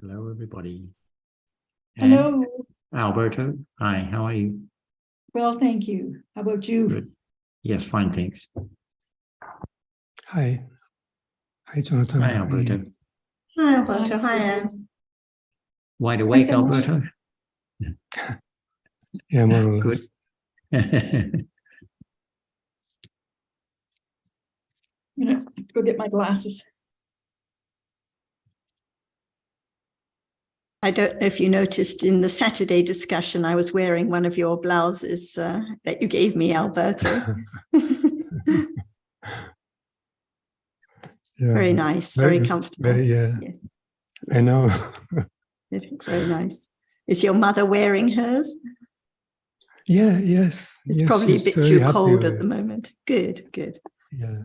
Hello, everybody. Hello. And Alberto, hi, how are you? Well, thank you. How about you? Good. Yes, fine, thanks. Hi. Hi, Jonathan. Hi, Alberto. Hi, Alberto. Hi, Anne. Wide awake, so much. Alberto? Yeah, more or less. Good. I'm gonna go get my glasses. I don't know if you noticed in the Saturday discussion, I was wearing one of your blouses that you gave me, Alberto. Yeah. Very nice, very comfortable. Very, yeah. Yes. I know. Very nice. Is your mother wearing hers? Yeah, yes. It's yes, probably a she's bit very too happy cold with at the it. moment. Good, good. Yeah.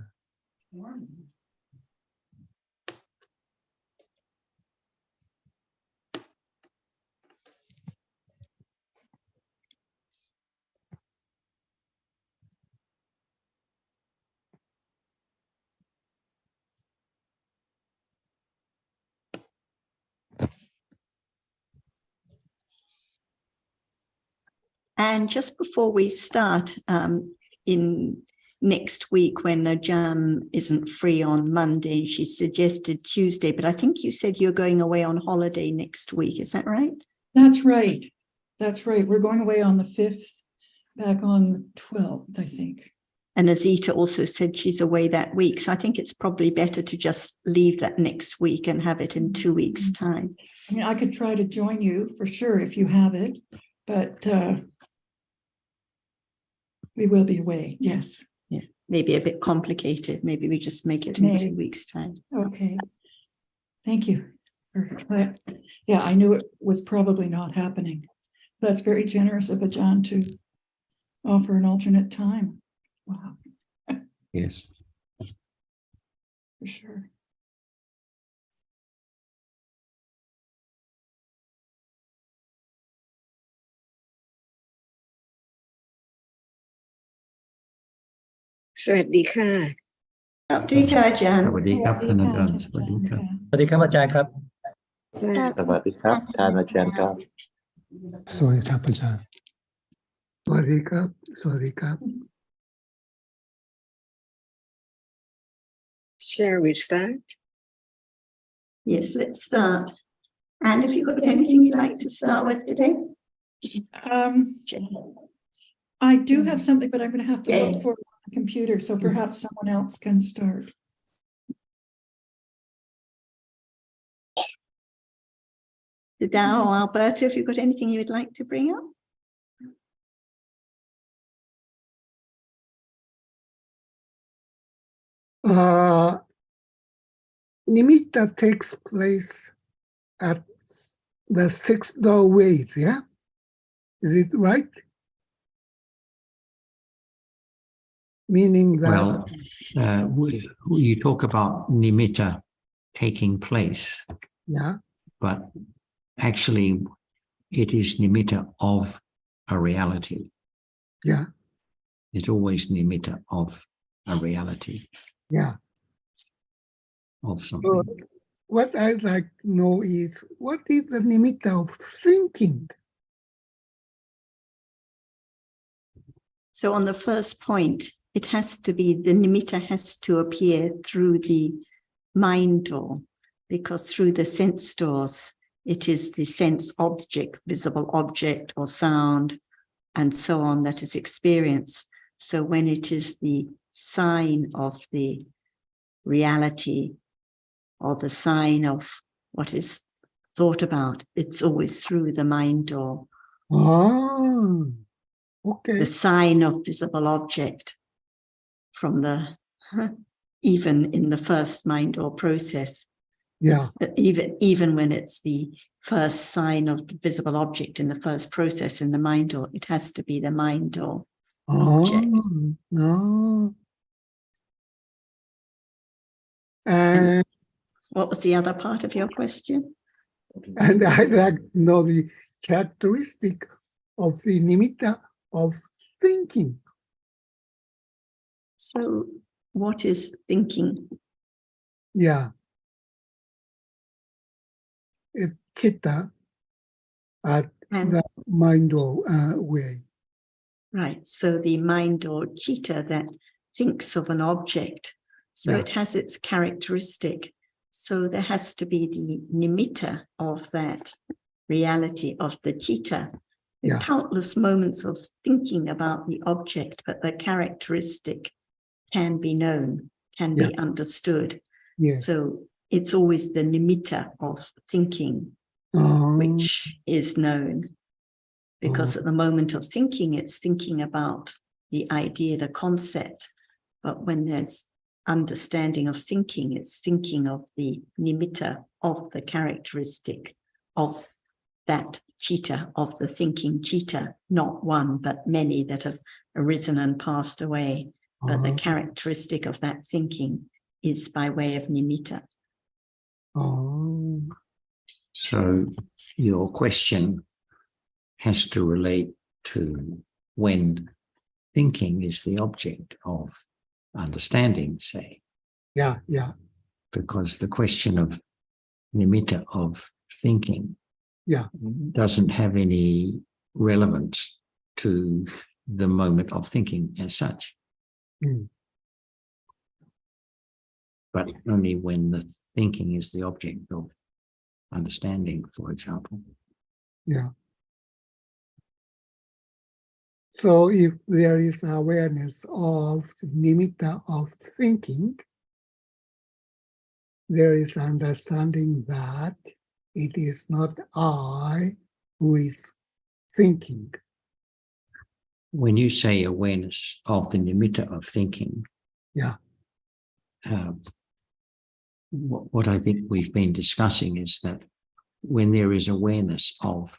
And just before we start, in next week when Najam isn't free on Monday, she suggested Tuesday, but I think you said you're going away on holiday next week. Is that right? That's right. That's right. We're going away on the 5th, back on the 12th, I think. And Azita also said she's away that week. So I think it's probably better to just leave that next week and have it in 2 weeks' time. I mean, I could try to join you for sure if you have it, but we will be away. Yes. Yeah, maybe a bit complicated. Maybe we just make it in 2 weeks' time. Okay. Thank you. Yeah, I knew it was probably not happening. That's very generous of Ajahn to offer an alternate time. Wow, Yes. for sure. Abdika ส Ajahn. วัสดีครับท่านอาจารย์สวัสดีครับ สวัสดีครับอาจารย์ครับ สวัสดีครับท่านอาจารย์ครับ Sorry, Tapajan. สวัสดีครับ สวัสดีครับ Shall we start? Yes, let's start. And if you've got anything you'd like to start with today? I do have something, but I'm going to have to look for it on the computer, so perhaps someone else can start. Dao or Alberto, if you've got anything you would like to bring up? Nimitta takes place at the 6 doorways, yeah? Is it right? Meaning that... Well, you talk about nimitta taking place. Yeah. But actually, it is nimitta of a reality. Yeah. It's always nimitta of a reality. Yeah. Of something. What I'd like to know is, what is the nimitta of thinking? So on the first point, it has to be, the nimitta has to appear through the mind door, because through the sense doors, it is the sense object, visible object or sound, and so on that is experienced. So when it is the sign of the reality or the sign of what is thought about, it's always through the mind door. Ah, okay. The sign of visible object from the, even in the first mind door process. Yeah. Even when it's the first sign of the visible object in the first process in the mind door, it has to be the mind door object. No. And what was the other part of your question? And I'd like to know the characteristic of the nimitta of thinking. So what is thinking? Yeah. It chitta at And the mind way. right, so the mind or citta that thinks of an object, so Yeah. it has its characteristic. So there has to be the nimitta of that reality of the citta. There are Yeah. countless moments of thinking about the object, but the characteristic can be known, can be understood. Yes. So it's always the nimitta of thinking which is known. Because at the moment of thinking, it's thinking about the idea, the concept. But when there's understanding of thinking, it's thinking of the nimitta of the characteristic of that citta, of the thinking citta, not one, but many that have arisen and passed away. But the characteristic of that thinking is by way of nimitta. So your question has to relate to when thinking is the object of understanding, say. Yeah, yeah. Because the question of nimitta of thinking doesn't have any relevance to the moment of thinking as such. But only when the thinking is the object of understanding, for example. Yeah. So if there is awareness of nimitta of thinking, there is understanding that it is not I who is thinking. When you say awareness of the nimitta of thinking, what I think we've been discussing is that when there is awareness of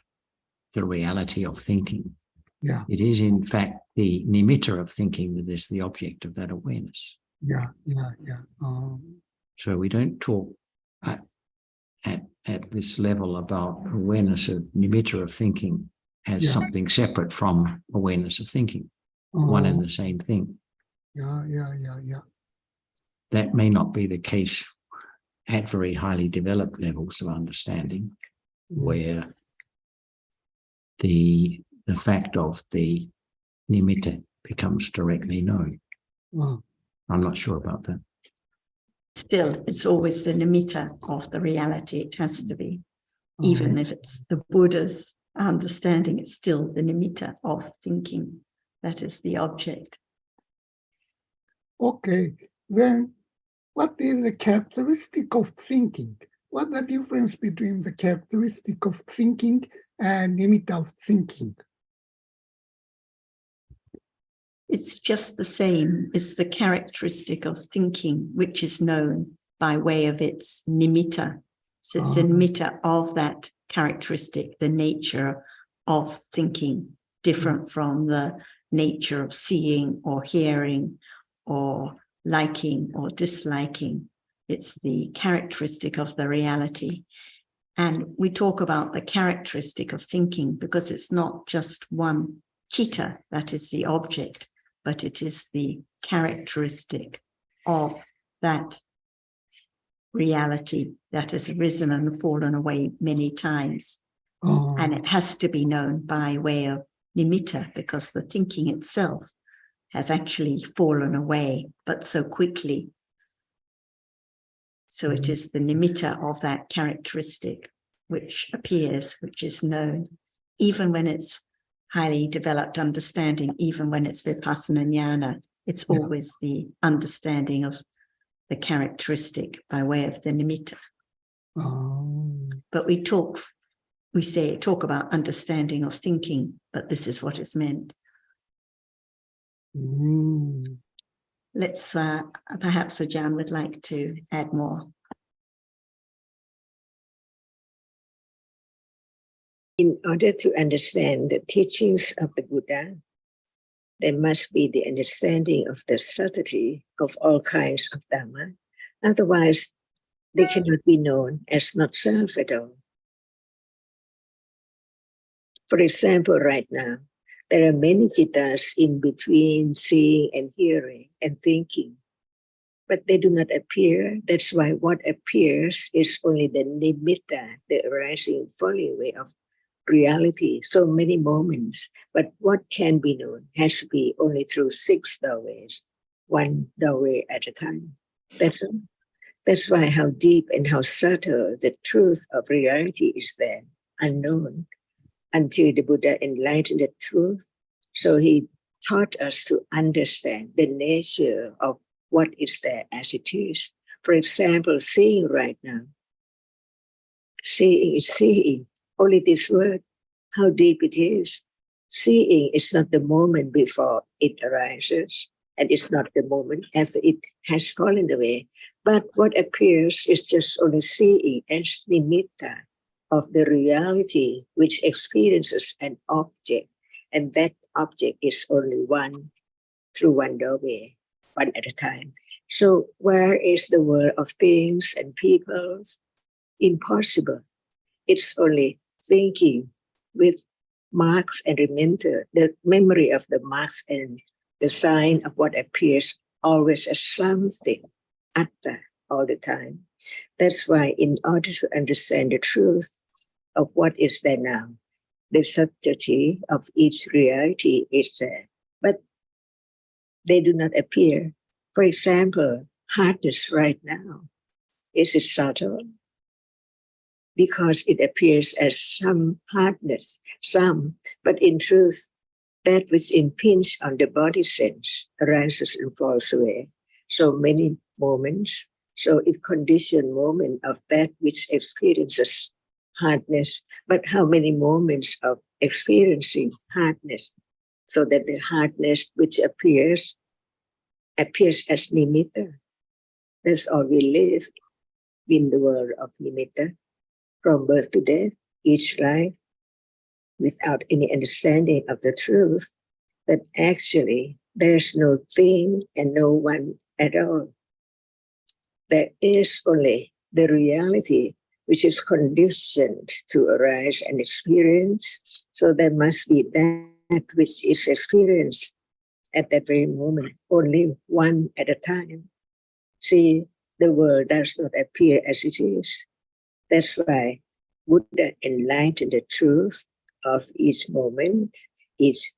the reality of thinking, it is in fact the nimitta of thinking that is the object of that awareness. So we don't talk at this level about awareness of nimitta of thinking as something separate from awareness of thinking, one and the same thing. That may not be the case at very highly developed levels of understanding, where the fact of the nimitta becomes directly known. I'm not sure about that. Still, it's always the nimitta of the reality. It has to be. Even if it's the Buddha's understanding, it's still the nimitta of thinking. That is the object. Okay, then what is the characteristic of thinking? What's the difference between the characteristic of thinking and nimitta of thinking? It's just the same. It's the characteristic of thinking, which is known by way of its nimitta. So it's the nimitta of that characteristic, the nature of thinking, different from the nature of seeing or hearing or liking or disliking. It's the characteristic of the reality. And we talk about the characteristic of thinking because it's not just one citta that is the object, but it is the characteristic of that reality that has arisen and fallen away many times. And it has to be known by way of nimitta because the thinking itself has actually fallen away, but so quickly. So it is the nimitta of that characteristic which appears, which is known, even when it's highly developed understanding, even when it's vipassana jnana, it's always the understanding of the characteristic by way of the nimitta. But we talk about understanding of thinking, but this is what is meant. Let's, perhaps Ajahn would like to add more. In order to understand the teachings of the Buddha, there must be the understanding of the subtlety of all kinds of Dhamma. Otherwise, they cannot be known as not self at all. For example, right now, there are many cittas in between seeing and hearing and thinking. but they do not appear. That's why what appears is only the nimitta, the arising, falling away of reality. So many moments, but what can be known has to be only through 6 doorways, one doorway at a time. That's all. That's why how deep and how subtle the truth of reality is there, unknown, until the Buddha enlightened the truth. So he taught us to understand the nature of what is there as it is. For example, seeing right now. Seeing is seeing. Only this word, how deep it is. Seeing is not the moment before it arises, and it's not the moment after it has fallen away. But what appears is just only seeing as nimitta of the reality which experiences an object, and that object is only one through one doorway, one at a time. So where is the world of things and peoples? Impossible. It's only thinking with marks and remember the memory of the marks and the sign of what appears always as something, atta, all the time. That's why in order to understand the truth of what is there now, the subtlety of each reality is there, but they do not appear. For example, hardness right now, is it subtle? Because it appears as some hardness, but in truth, that which impinges on the body sense arises and falls away. So many moments, so it conditioned moment of that which experiences hardness, but how many moments of experiencing hardness, so that the hardness which appears as nimitta. That's all we live in the world of nimitta, from birth to death, each life, without any understanding of the truth, that actually there's no thing and no one at all. There is only the reality which is conditioned to arise and experience. So there must be that which is experienced at that very moment, only one at a time. See, the world does not appear as it is. That's why Buddha enlightened the truth of each moment, each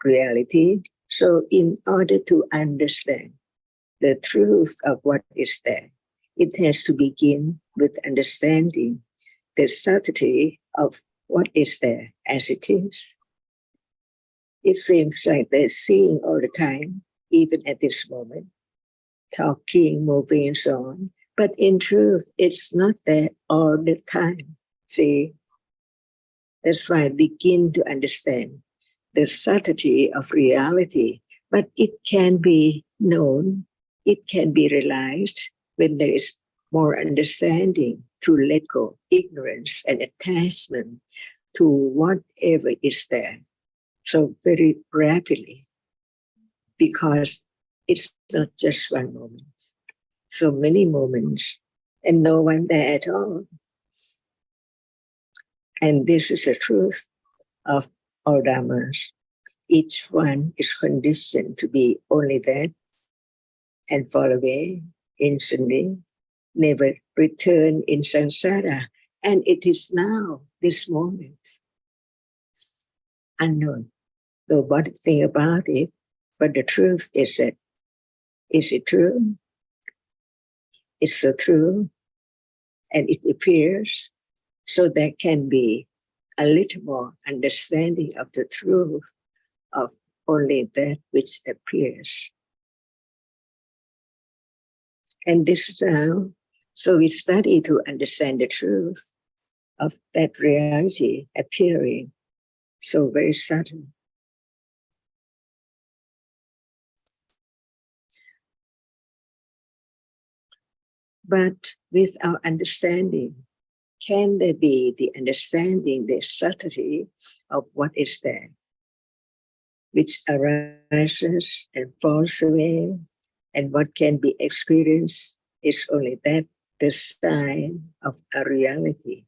reality. So in order to understand the truth of what is there, it has to begin with understanding the subtlety of what is there as it is. It seems like they're seeing all the time, even at this moment, talking, moving, and so on. But in truth, it's not there all the time. See, that's why I begin to understand the subtlety of reality. But it can be known, it can be realized when there is more understanding to let go ignorance and attachment to whatever is there. So very rapidly, because it's not just one moment. So many moments and no one there at all. And this is the truth of all Dhammas. Each one is conditioned to be only that and fall away instantly, never return in samsara. And it is now, this moment, unknown. Nobody think about it, but the truth is that, is it true? It's so true, and it appears, so there can be a little more understanding of the truth of only that which appears. And this is how, so we study to understand the truth of that reality appearing so very subtle. But with our understanding, can there be the understanding, the subtlety of what is there, which arises and falls away, and what can be experienced is only that, the sign of a reality.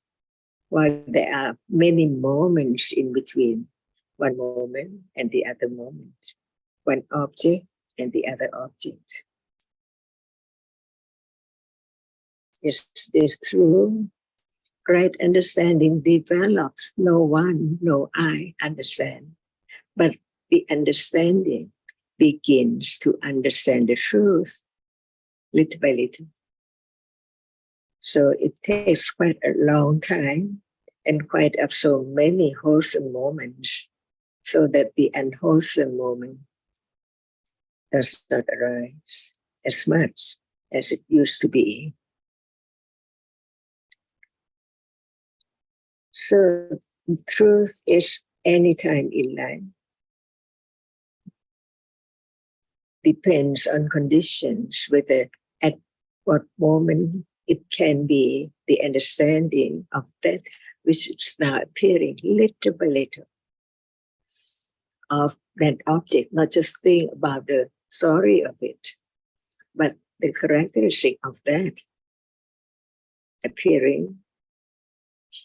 While there are many moments in between, one moment and the other moment, one object and the other object. Is this true? Right understanding develops. No one, no I understand. But the understanding begins to understand the truth little by little. So it takes quite a long time and quite of so many wholesome moments, so that the unwholesome moment does not arise as much as it used to be. So truth is any time in life. Depends on conditions, whether at what moment it can be the understanding of that which is now appearing little by little of that object, not just think about the story of it, but the characteristic of that appearing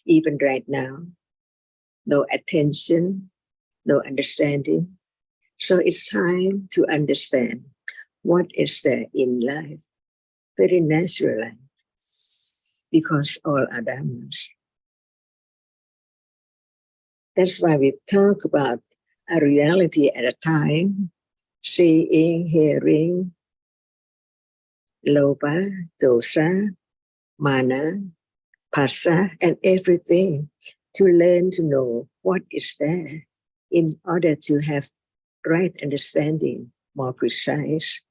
even right now. No attention, no understanding. So it's time to understand what is there in life, very natural life, because all are Dhammas. That's why we talk about a reality at a time, seeing, hearing, loba, dosa, mana, pasa, and everything, to learn to know what is there in order to have right understanding, more precise,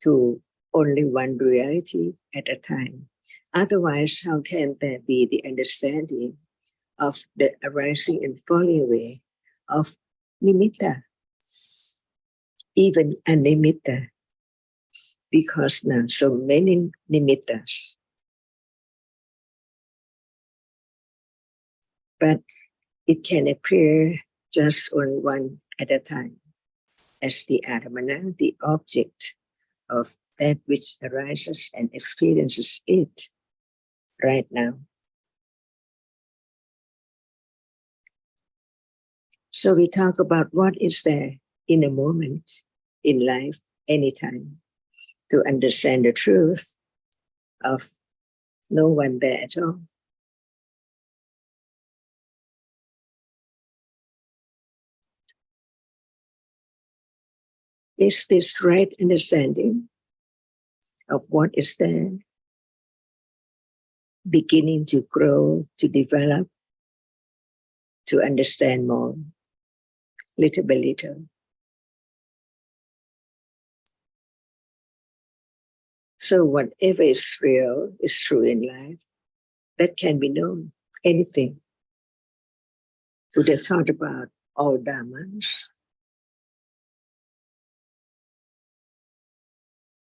to only one reality at a time. Otherwise, how can there be the understanding of the arising and falling away of nimitta, even animitta, because now so many nimittas. But it can appear just on one at a time as the Atmana, the object of that which arises and experiences it right now. So we talk about what is there in a moment, in life, anytime, to understand the truth of no one there at all. Is this right understanding of what is there beginning to grow, to develop, to understand more, little by little? So whatever is real is true in life. That can be known. Anything. Buddha taught about all Dhammas.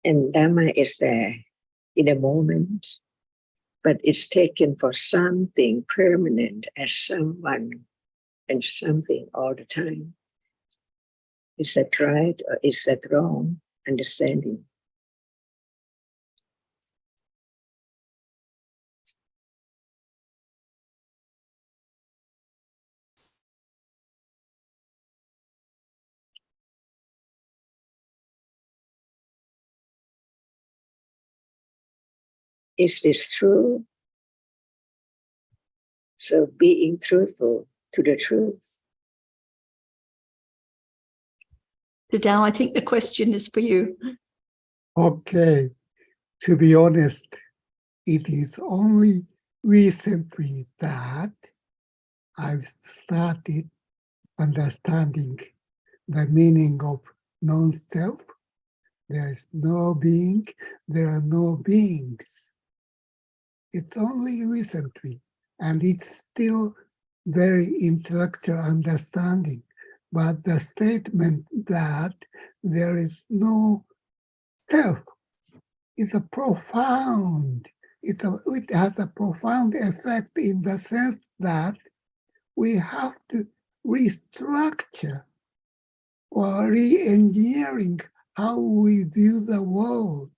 And Dhamma is there in a moment, but it's taken for something permanent as someone and something all the time. Is that right or is that wrong understanding? Is this true? So being truthful to the truth. Tadao, I think the question is for you. Okay, to be honest, it is only recently that I've started understanding the meaning of non-self. There is no being, there are no beings. It's only recently, and it's still very intellectual understanding. But the statement that there is no self is a profound, it has a profound effect in the sense that we have to restructure or re-engineering how we view the world.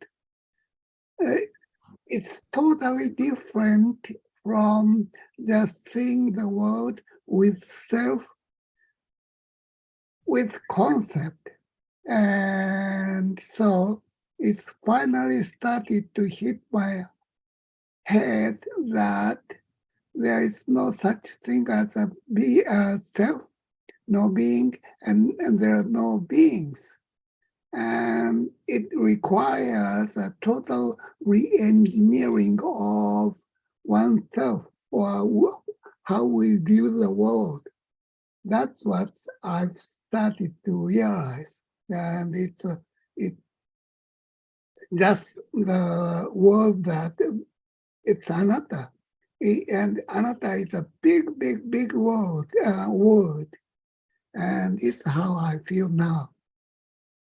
It's totally different from just seeing the world with self, with concept. And so it's finally started to hit my head that there is no such thing as a self, no being, and there are no beings. And it requires a total re-engineering of oneself or how we view the world. That's what I've started to realize. And it's just the word that it's anatta. And anatta is a big, big, big word. And it's how I feel now.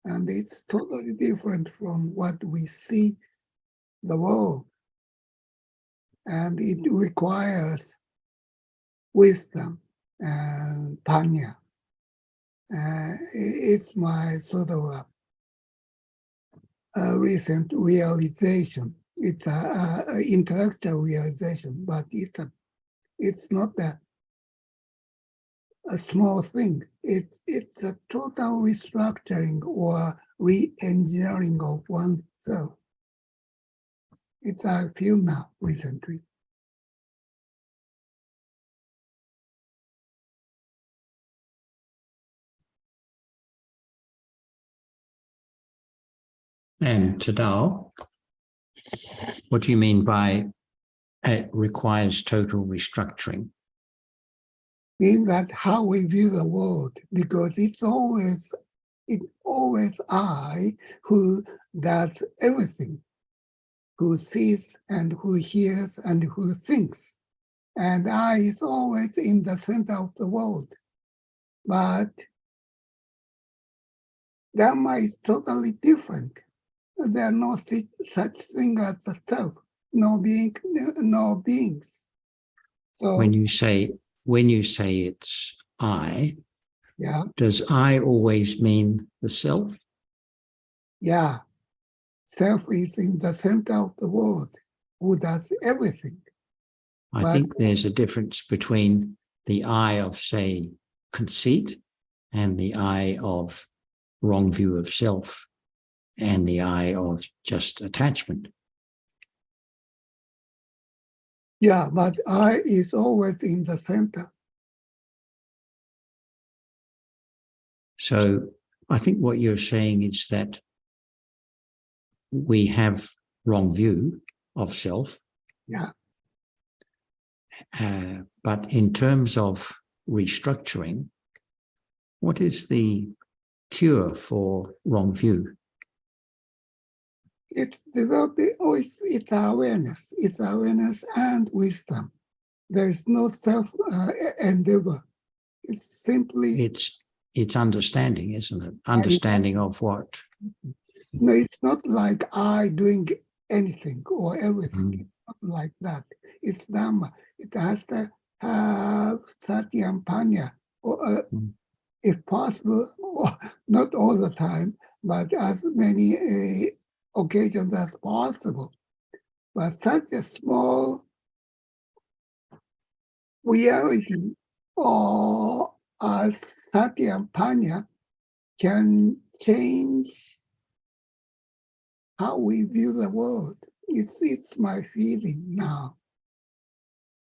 And it's totally different from what we see the world. And it requires wisdom and panya. It's my sort of a recent realization. It's a intellectual realization, but it's not a small thing. It's a total restructuring or re-engineering of oneself. It's how I feel now recently. And Tadao, what do you mean by it requires total restructuring? Means that how we view the world, because it's always I who does everything, who sees and who hears and who thinks. And I is always in the center of the world. But Dhamma is totally different. There are no such thing as a self, no being, no beings. So when you say it's I, yeah, does I always mean the self? yeah. Self is in the center of the world, who does everything. I think there's a difference between the I of, say, conceit and the I of wrong view of self and the I of just attachment. Yeah, but I is always in the center. So I think what you're saying is that we have wrong view of self. Yeah. But in terms of restructuring, what is the cure for wrong view? It's developing, it's awareness. It's awareness and wisdom. There is no self endeavor. It's simply... It's understanding, isn't it? Understanding of what? No, it's not like I doing anything or everything. It's not like that. It's Dhamma. It has to have sati and panya, or if possible, or not all the time, but as many occasions as possible. But such a small reality or as sati and panya can change how we view the world. It's my feeling now.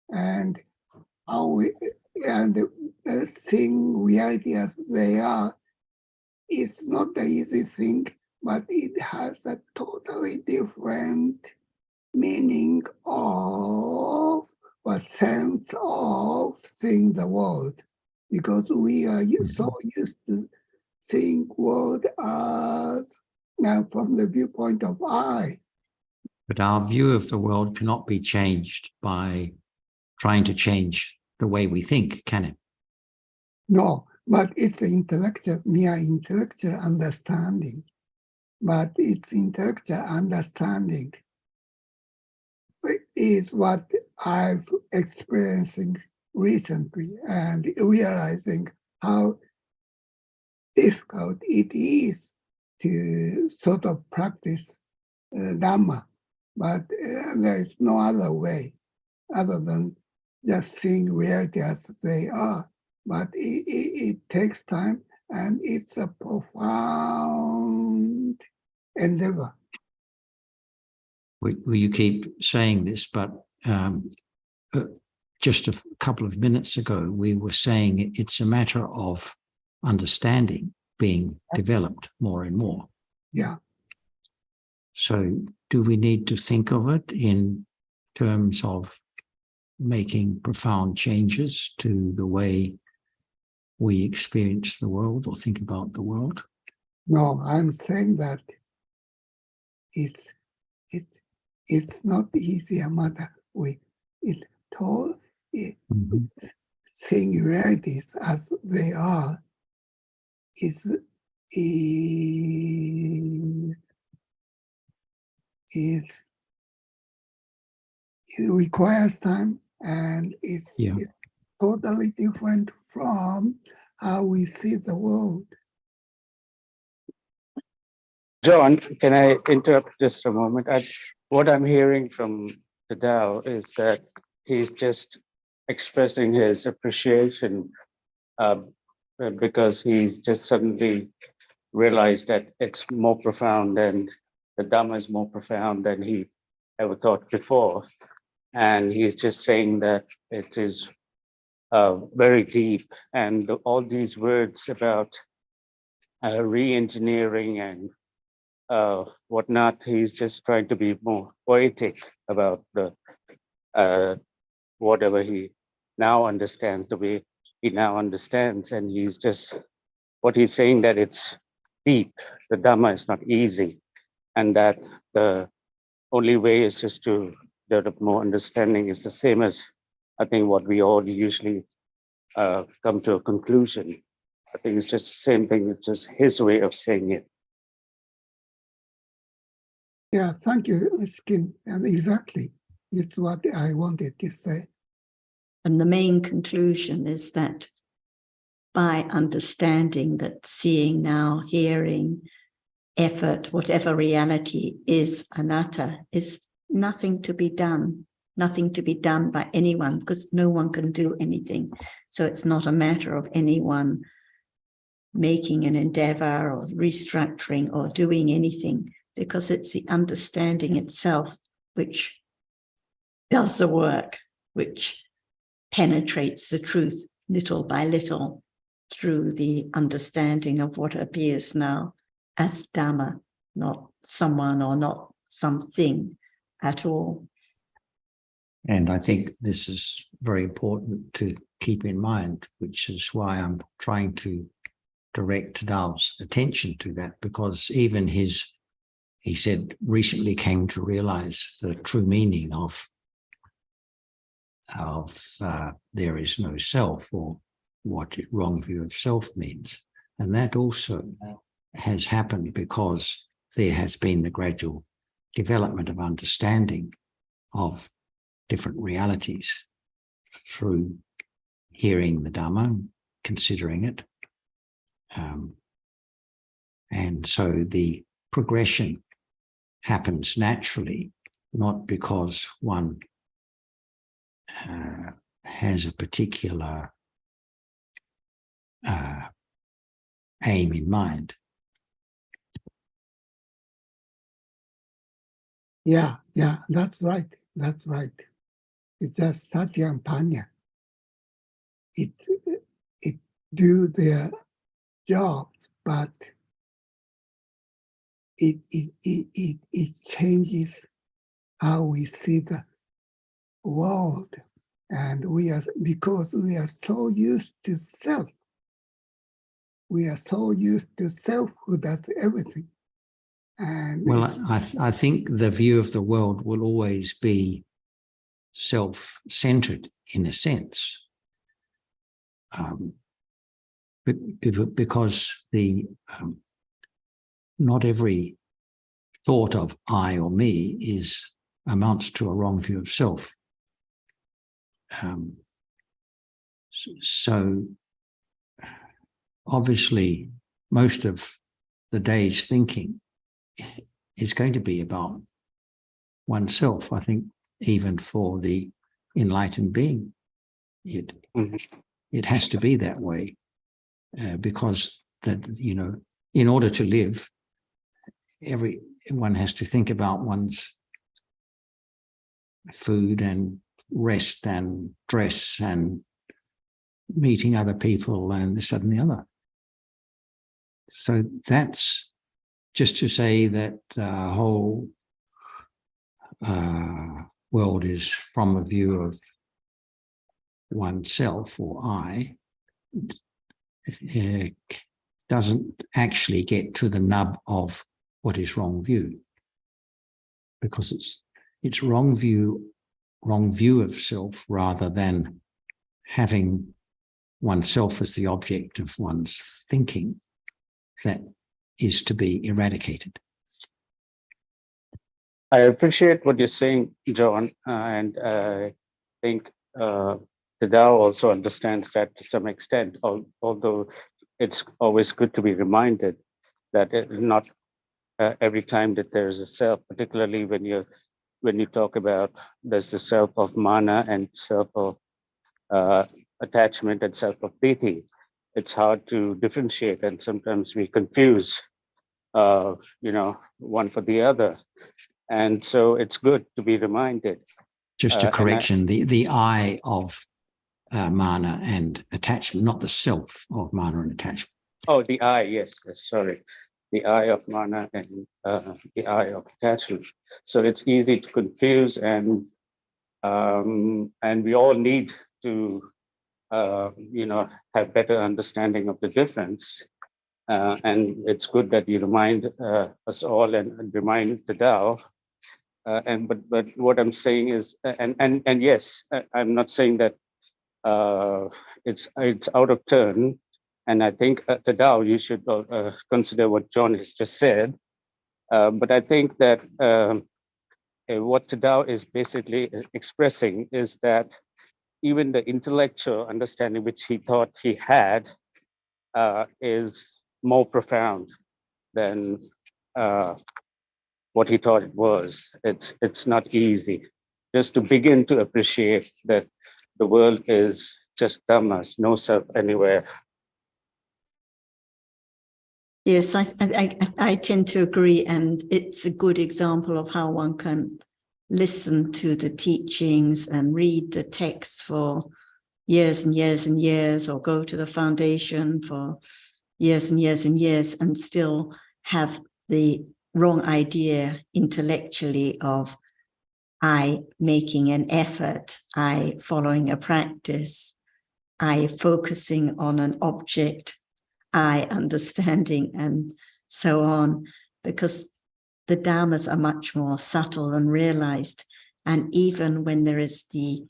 And how we seeing reality as they are, it's not the easy thing, but it has a totally different meaning of or sense of seeing the world, because we are so used to seeing world as now from the viewpoint of I. But our view of the world cannot be changed by trying to change the way we think, can it? No, but it's mere intellectual understanding. But it's intellectual understanding is what I've experiencing recently and realizing how difficult it is to sort of practice Dhamma. But there is no other way other than just seeing reality as they are. But it takes time, and it's a profound endeavor. you keep saying this, but just a couple of minutes ago, we were saying it's a matter of understanding being developed more and more. Yeah. So do we need to think of it in terms of making profound changes to the way we experience the world or think about the world? No, I'm saying that it's not easy a matter. Seeing realities as they are it requires time, and it's totally different from how we see the world. John, can I interrupt just a moment? What I'm hearing from the Tao is that he's just expressing his appreciation because he just suddenly realized that it's more profound and the Dhamma is more profound than he ever thought before. And he's just saying that it is very deep, and all these words about re-engineering and whatnot, he's just trying to be more poetic about the whatever he now understands, the way he now understands, and he's just what he's saying, that it's deep, the Dhamma is not easy, and that the only way is just to develop more understanding. Is the same as I think what we all usually come to a conclusion. I think it's just the same thing, it's just his way of saying it. Yeah, thank you, Skin. And exactly, it's what I wanted to say. And the main conclusion is that by understanding that seeing now, hearing, effort, whatever reality is anatta, is nothing to be done by anyone, because no one can do anything. So it's not a matter of anyone making an endeavor or restructuring or doing anything, because it's the understanding itself which does the work, which penetrates the truth little by little through the understanding of what appears now as Dhamma, not someone or not something at all. And I think this is very important to keep in mind, which is why I'm trying to direct Dao's attention to that, because even he said, recently came to realize the true meaning of there is no self, or what wrong view of self means. And that also has happened because there has been the gradual development of understanding of different realities through hearing the Dhamma, considering it. And so the progression happens naturally, not because one has a particular aim in mind. Yeah, that's right. That's right. It's just Satya and Panya. It do their jobs, but it changes how we see the world, and because we are so used to self. We are so used to self who does everything. And well, I think the view of the world will always be self-centered in a sense, because not every thought of I or me amounts to a wrong view of self. So obviously, most of the day's thinking is going to be about oneself. I think even for the enlightened being, it has to be that way, because that, in order to live, everyone has to think about one's food and rest and dress and meeting other people and this, that, and the other. So that's just to say that the whole world is from a view of oneself or I, doesn't actually get to the nub of what is wrong view, because it's wrong view of self rather than having oneself as the object of one's thinking that is to be eradicated. I appreciate what you're saying, John, and I think the Tao also understands that to some extent, although it's always good to be reminded that not every time that there's a self, particularly when you talk about there's the self of mana and self of attachment and self of piti, it's hard to differentiate, and sometimes we confuse, one for the other. And so it's good to be reminded. Just a correction, the I of mana and attachment, not the self of mana and attachment. Oh, the I, yes, sorry. The I of mana and the I of attachment. So it's easy to confuse, and we all need to, have better understanding of the difference. And it's good that you remind us all and remind the Tao. But what I'm saying is, and yes, I'm not saying that it's out of turn. And I think the Tao, you should consider what John has just said. But I think that what the Tao is basically expressing is that even the intellectual understanding which he thought he had is more profound than what he thought it was. It's not easy just to begin to appreciate that the world is just Dhammas, no self anywhere. Yes, I tend to agree, and it's a good example of how one can listen to the teachings and read the texts for years and years and years, or go to the foundation for years and years and years, and still have the wrong idea intellectually of I making an effort, I following a practice, I focusing on an object, I understanding, and so on, because the Dhammas are much more subtle and realized. And even when there is the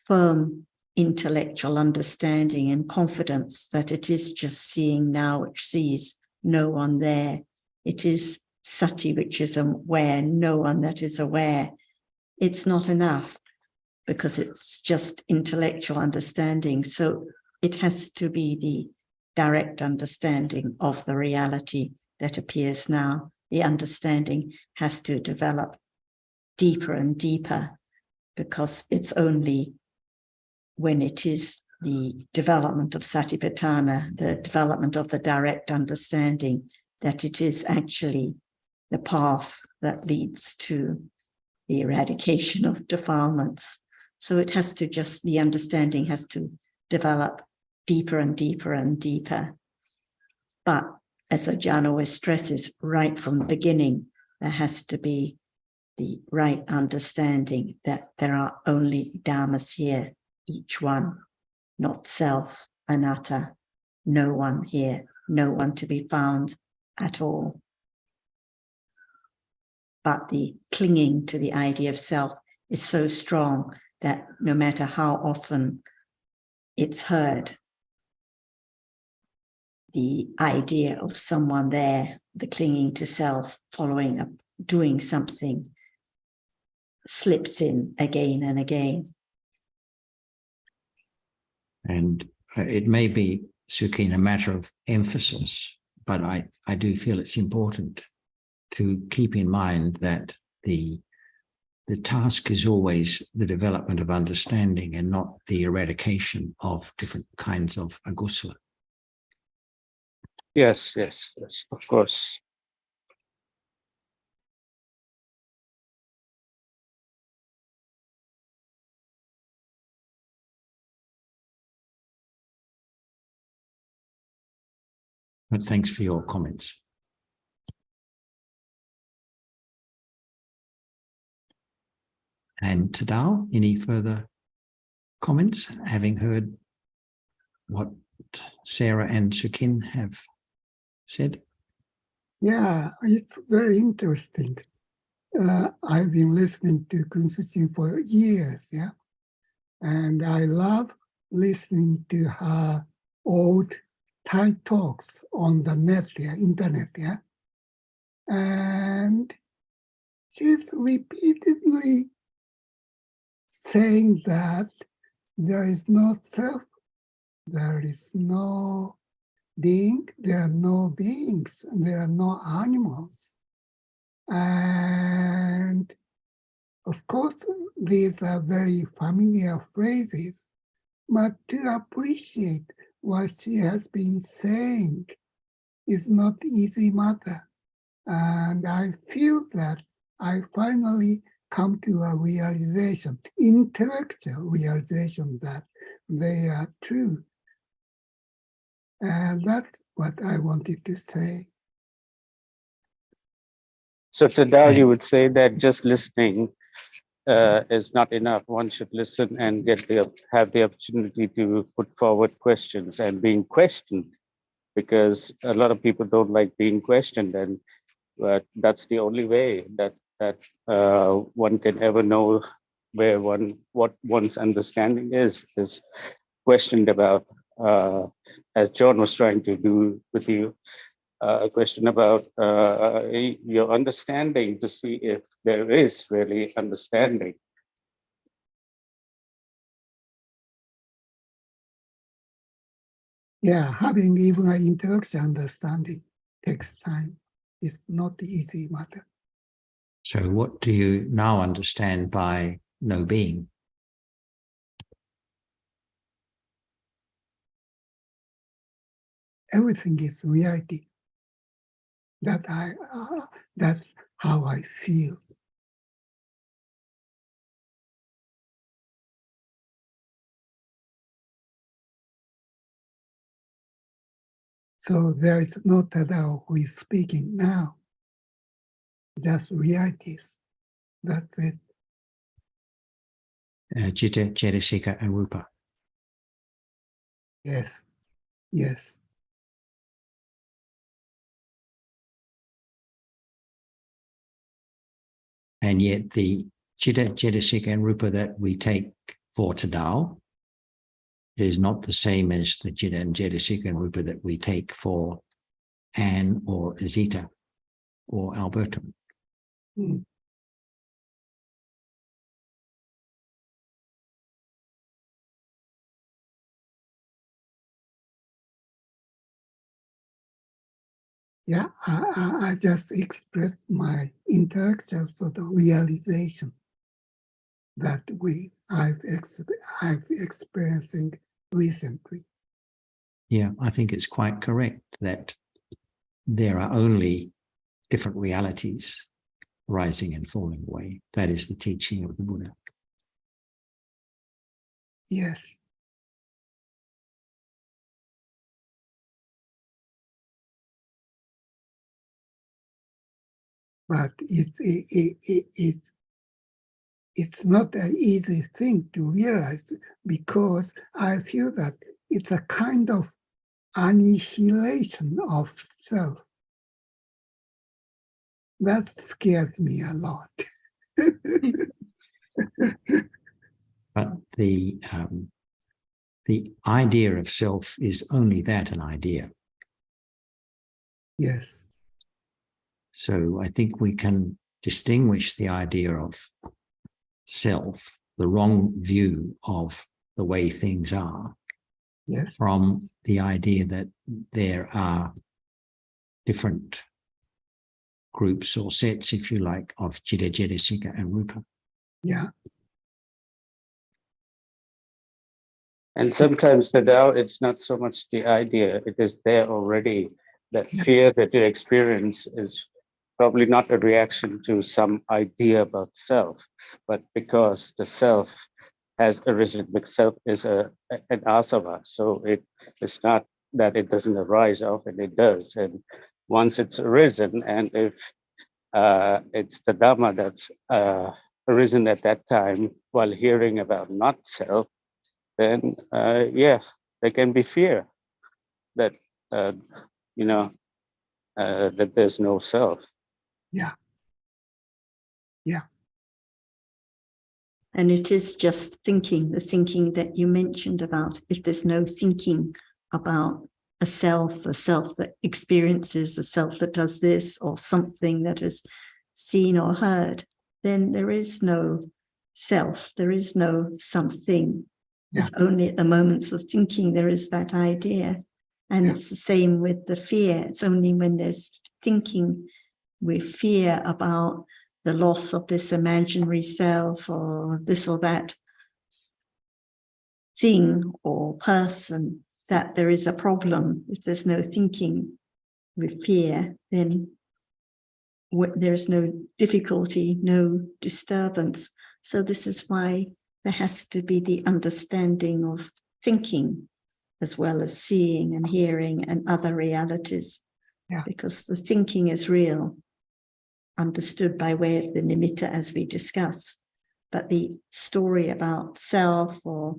firm intellectual understanding and confidence that it is just seeing now which sees, no one there, it is sati which is aware, no one that is aware, it's not enough because it's just intellectual understanding. So it has to be the direct understanding of the reality that appears now. The understanding has to develop deeper and deeper, because it's only when it is the development of satipatthana, the development of the direct understanding, that it is actually the path that leads to the eradication of defilements. So it has to just, the understanding has to develop deeper and deeper and deeper. But as Ajahn always stresses, right from the beginning, there has to be the right understanding that there are only dhammas here, each one, not self, anatta, no one here, no one to be found at all. But the clinging to the idea of self is so strong that no matter how often it's heard, the idea of someone there, the clinging to self, following up, doing something, slips in again and again. And it may be, Sukin, a matter of emphasis, but I do feel it's important to keep in mind that the task is always the development of understanding and not the eradication of different kinds of agusala. Yes, of course. But thanks for your comments. And Tadao, any further comments, having heard what Sarah and Sukin have said? Yeah, it's very interesting. I've been listening to Kun Suchin for years, yeah, and I love listening to her old Thai talks on the net, yeah, internet, yeah, and she's repeatedly saying that there is no self, there is no being, there are no beings, there are no animals. And of course, these are very familiar phrases, but to appreciate what she has been saying is not easy matter. And I feel that I finally come to a realization, intellectual realization that they are true. And that's what I wanted to say. So Tadao, you would say that just listening is not enough. One should listen and have the opportunity to put forward questions and being questioned, because a lot of people don't like being questioned, and that's the only way that one can ever know what one's understanding is questioned about, as John was trying to do with you. A question about your understanding, to see if there is really understanding. Yeah, having even an intellectual understanding takes time. It's not easy matter. So what do you now understand by no being? Everything is reality. That's how I feel. So there is no Tadao who is speaking now. Just realities. That's it. Citta, Cetasika, and Rupa. Yes. Yes. And yet the Citta, Cetasika, and Rupa that we take for Tadao is not the same as the Citta and Cetasika and Rupa that we take for Anne or Zita or Alberto. Mm. Yeah, I just expressed my intellectual sort of realization that I've experiencing recently. Yeah, I think it's quite correct that there are only different realities rising and falling away. That is the teaching of the Buddha. Yes. But it's not an easy thing to realize, because I feel that it's a kind of annihilation of self. That scares me a lot. But the idea of self is only that, an idea. Yes. So I think we can distinguish the idea of self, the wrong view of the way things are, Yes. from the idea that there are different groups or sets, if you like, of Citta, Cetasika, and Rupa. Yeah. And sometimes the Tao, it's not so much the idea, it is there already. That fear that you experience is probably not a reaction to some idea about self, but because the self has arisen. The self is an asava, so it is not that it doesn't arise often, it does. And once it's arisen, and if it's the Dhamma that's arisen at that time while hearing about not self, then yeah, there can be fear that that there's no self. Yeah. Yeah. And it is just thinking, the thinking that you mentioned about, if there's no thinking about a self that experiences, a self that does this, or something that is seen or heard, then there is no self, there is no something. Yeah. It's only at the moments of thinking there is that idea. And it's the same with the fear. It's only when there's thinking with fear about the loss of this imaginary self or this or that thing or person that there is a problem. If there's no thinking with fear, then there's no difficulty, no disturbance. So this is why there has to be the understanding of thinking as well as seeing and hearing and other realities. Yeah. Because the thinking is real, understood by way of the nimitta as we discussed. But the story about self or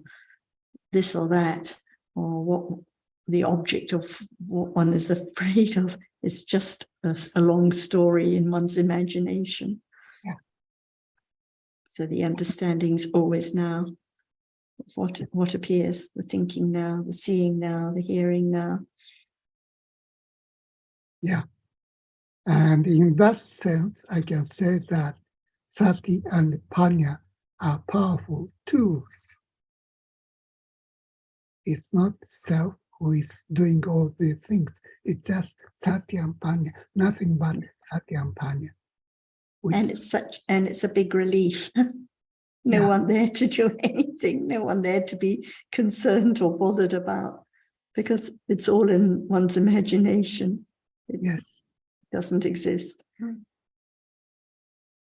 this or that, or what the object of what one is afraid of, is just a long story in one's imagination. Yeah. So the understanding is always now. What appears, the thinking now, the seeing now, the hearing now. Yeah. And in that sense, I can say that sati and panya are powerful tools. It's not self who is doing all these things. It's just sati and panya, nothing but sati and panya. And it's a big relief. No one there to do anything, no one there to be concerned or bothered about, because it's all in one's imagination. It doesn't exist.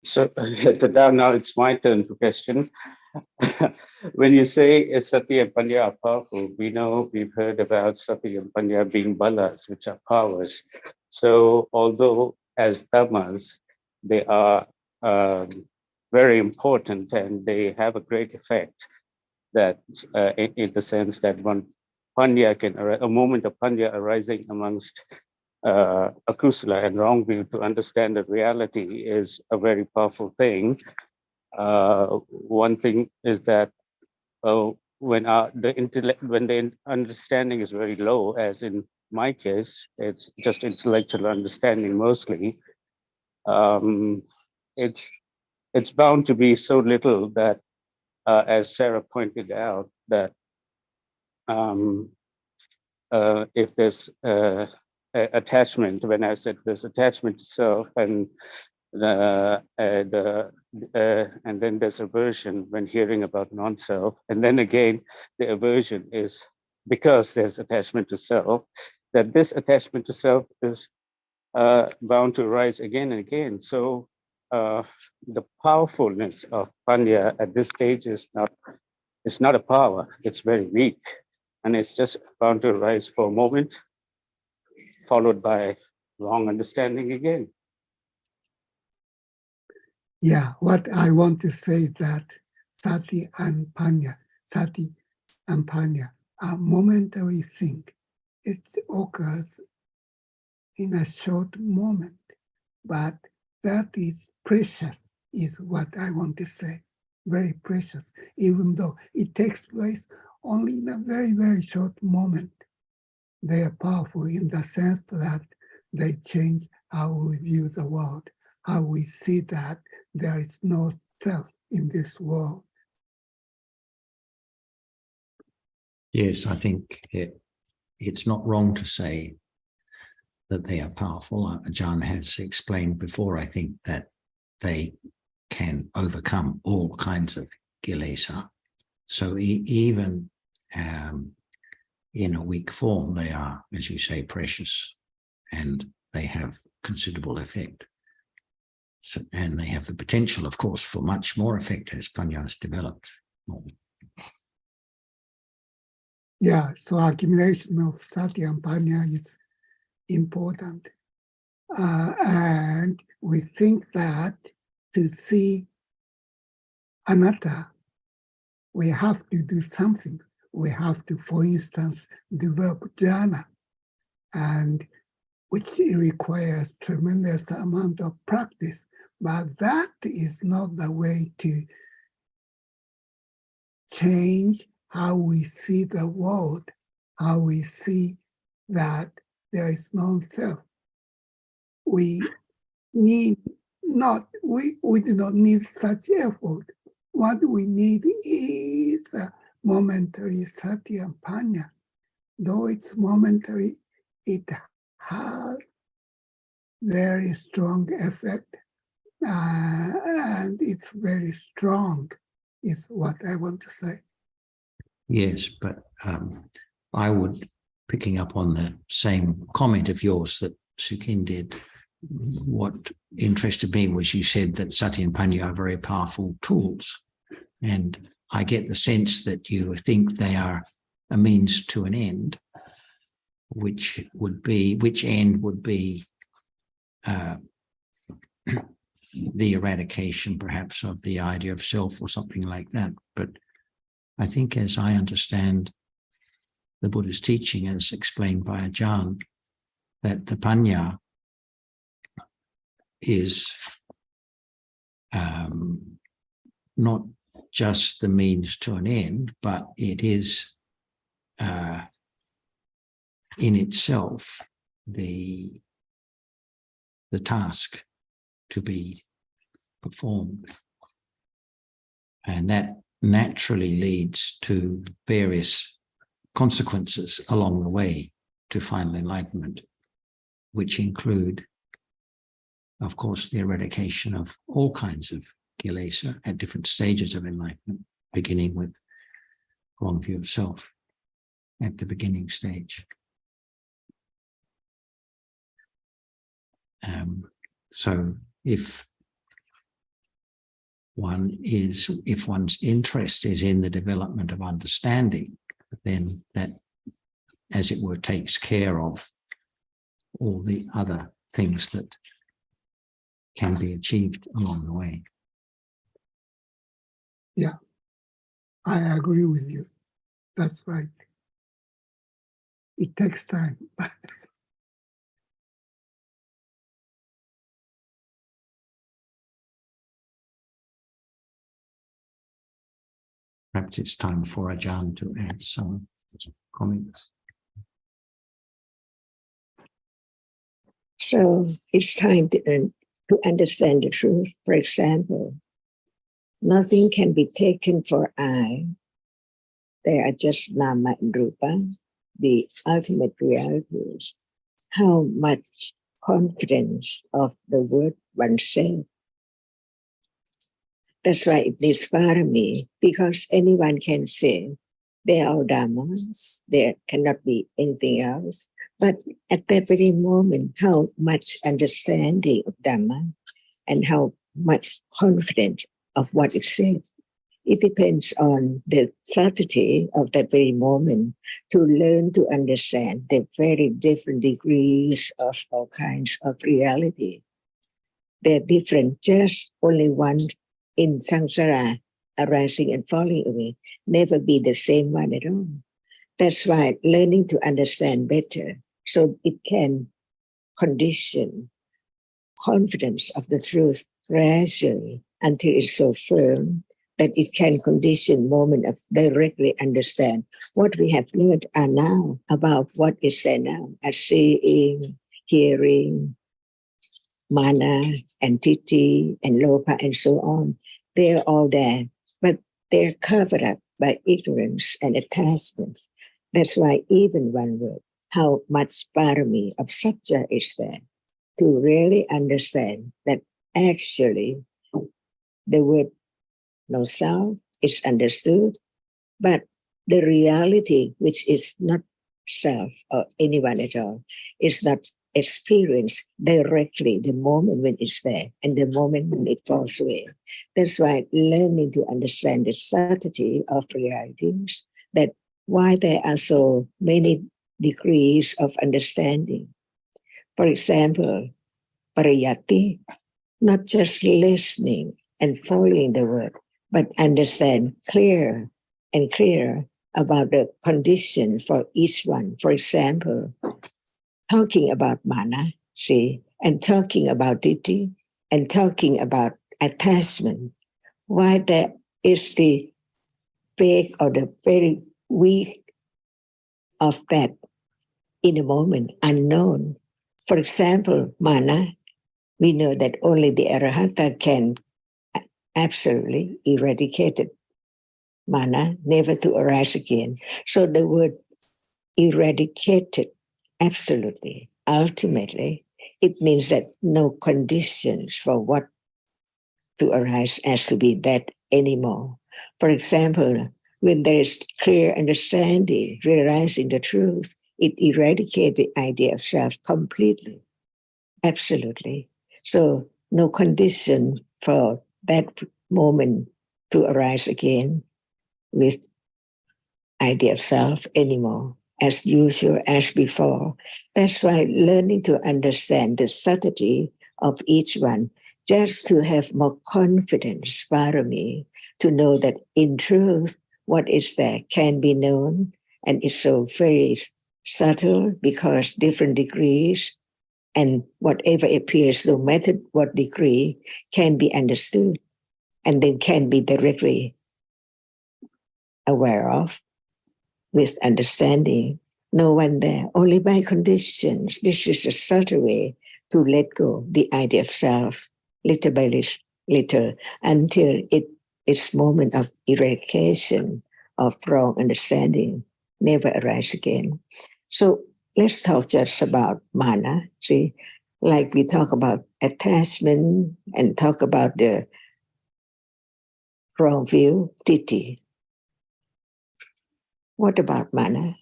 So now it's my turn to question. When you say sati and panya are powerful, we've heard about sati and panya being balas, which are powers. So although as dhammas, they are very important and they have a great effect, that in the sense that one panya a moment of panya arising amongst akusala and wrong view to understand that reality is a very powerful thing. One thing is that when the understanding is very low, as in my case, it's just intellectual understanding mostly. It's bound to be so little that, as Sarah pointed out, that if there's attachment, when I said there's attachment to self, and and then there's aversion when hearing about non-self, and then again the aversion is because there's attachment to self, that this attachment to self is bound to arise again and again. So the powerfulness of panya at this stage is not a power, it's very weak, and it's just bound to arise for a moment, followed by wrong understanding again. Yeah, what I want to say that sati and panya are momentary thing. It occurs in a short moment, but that is precious, is what I want to say. Very precious, even though it takes place only in a very, very short moment. They are powerful in the sense that they change how we view the world, how we see that there is no self in this world. Yes, I think it's not wrong to say that they are powerful. John has explained before, I think, that they can overcome all kinds of kilesa. So even in a weak form, they are, as you say, precious, and they have considerable effect. So, and they have the potential, of course, for much more effect as panya is developed more. Yeah, so accumulation of sati and panya is important. And we think that to see anatta, we have to do something. We have to, for instance, develop jhana, and which requires tremendous amount of practice. But that is not the way to change how we see the world, how we see that there is no self. We do not need such effort. What we need is a momentary sati and panya. Though it's momentary, it has very strong effect, and it's very strong, is what I want to say. Yes, but I would, picking up on the same comment of yours that Sukin did, what interested me was you said that sati and panya are very powerful tools. And I get the sense that you think they are a means to an end, which end would be the eradication, perhaps, of the idea of self or something like that. But I think, as I understand the Buddha's teaching, as explained by Ajahn, that the panya is not just the means to an end, but it is in itself the task to be performed. And that naturally leads to various consequences along the way to final enlightenment, which include, of course, the eradication of all kinds of kilesa at different stages of enlightenment, beginning with wrong view of self at the beginning stage. So if one's interest is in the development of understanding, then that, as it were, takes care of all the other things that can be achieved along the way. Yeah, I agree with you. That's right. It takes time. Perhaps it's time for Ajahn to add some comments. So it's time to understand the truth. For example, nothing can be taken for I. They are just nama and rupa, the ultimate realities. How much confidence of the word oneself. That's why it needs parami, because anyone can say they are dhammas, there cannot be anything else. But at that very moment, how much understanding of Dhamma and how much confidence of what it says. It depends on the subtlety of that very moment to learn to understand the very different degrees of all kinds of reality. They're different, just only one in samsara, arising and falling away, never be the same one at all. That's why learning to understand better, so it can condition confidence of the truth gradually until it's so firm that it can condition moment of directly understand what we have learned are now about what is there now, as seeing, hearing, mana and titi and lopa and so on. They're all there, but they're covered up by ignorance and attachment. That's why even one word, how much parami of satya is there to really understand that actually the word no self is understood, but the reality, which is not self or anyone at all, is not experienced directly the moment when it's there and the moment when it falls away. That's why learning to understand the subtlety of realities, that why there are so many degrees of understanding. For example, pariyati, not just listening and following the word, but understand clear and clear about the condition for each one. For example, talking about mana, see, and talking about ditti, and talking about attachment. Why there is the fake or the very weak of that in a moment, unknown. For example, mana, we know that only the Arahanta can absolutely eradicate it. Mana, never to arise again. So the word eradicated, absolutely, ultimately, it means that no conditions for what to arise has to be that anymore. For example, when there is clear understanding, realizing the truth, it eradicates the idea of self completely, absolutely. So no condition for that moment to arise again with idea of self anymore, as usual, as before. That's why learning to understand the subtlety of each one, just to have more confidence, parami, to know that in truth, what is there can be known, and it's so very subtle because different degrees, and whatever appears, no matter what degree, can be understood and then can be directly aware of with understanding. No one there, only by conditions. This is a subtle way to let go the idea of self, little by little, until its moment of eradication of wrong understanding never arise again. So let's talk just about mana. See, like we talk about attachment and talk about the wrong view, titi. What about mana?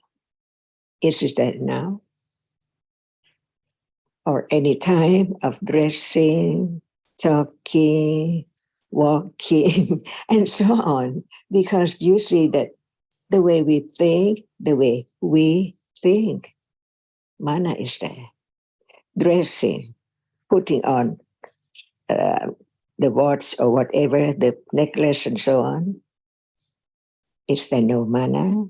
Is it that now? Or any time of dressing, talking, walking, and so on. Because you see that the way we think, mana is there. Dressing, putting on the watch or whatever, the necklace and so on. Is there no mana?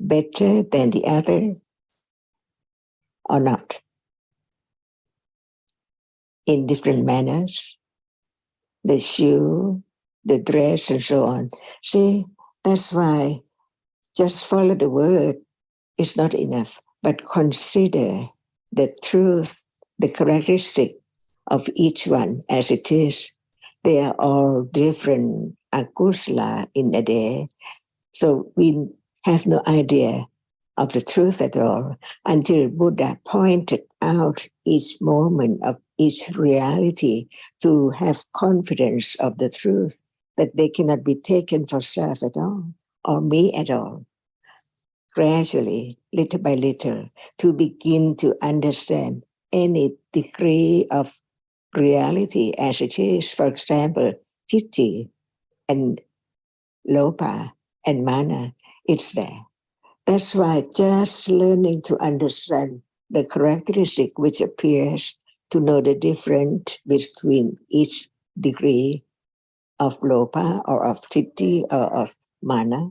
Better than the other or not? In different manners, the shoe, the dress, and so on. See, that's why just follow the word is not enough, but consider the truth, the characteristic of each one as it is. They are all different akusala in a day. So we have no idea of the truth at all until Buddha pointed out each moment of each reality to have confidence of the truth, that they cannot be taken for self at all or me at all. Gradually, little by little, to begin to understand any degree of reality as it is. For example, titi and lopa and mana, it's there. That's why just learning to understand the characteristic which appears, to know the difference between each degree of lopa or of titi or of mana,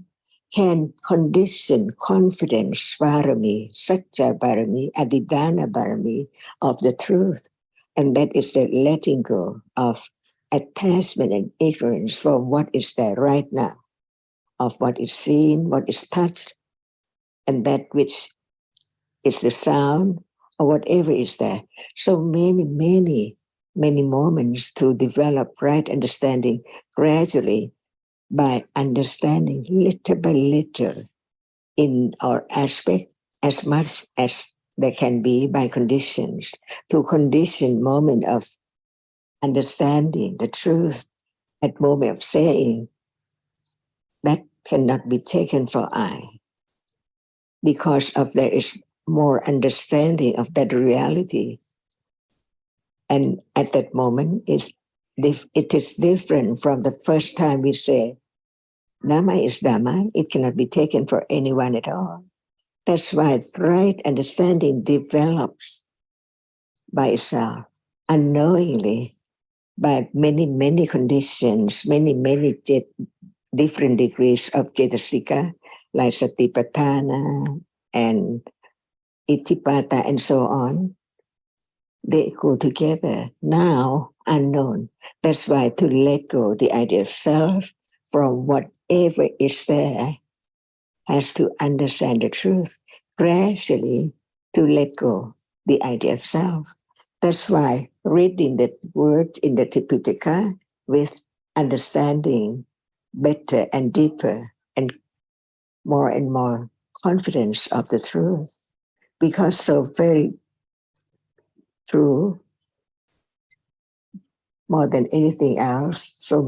can condition confidence, parami, satya parami, adidana parami of the truth. And that is the letting go of attachment and ignorance from what is there right now, of what is seen, what is touched, and that which is the sound or whatever is there. So many moments to develop right understanding gradually by understanding little by little in our aspect as much as there can be by conditions, to condition moment of understanding the truth at moment of saying that cannot be taken for I, because of there is more understanding of that reality. And at that moment, it is different from the first time we say Dhamma is Dhamma. It cannot be taken for anyone at all. That's why right understanding develops by itself, unknowingly, by many conditions, many different degrees of cetasika, like satipatthana and ittipata and so on. They go together, now unknown. That's why to let go the idea of self from whatever is there has to understand the truth, gradually to let go the idea of self. That's why reading the word in the Tipitaka with understanding better and deeper and more confidence of the truth, because so very true, more than anything else, so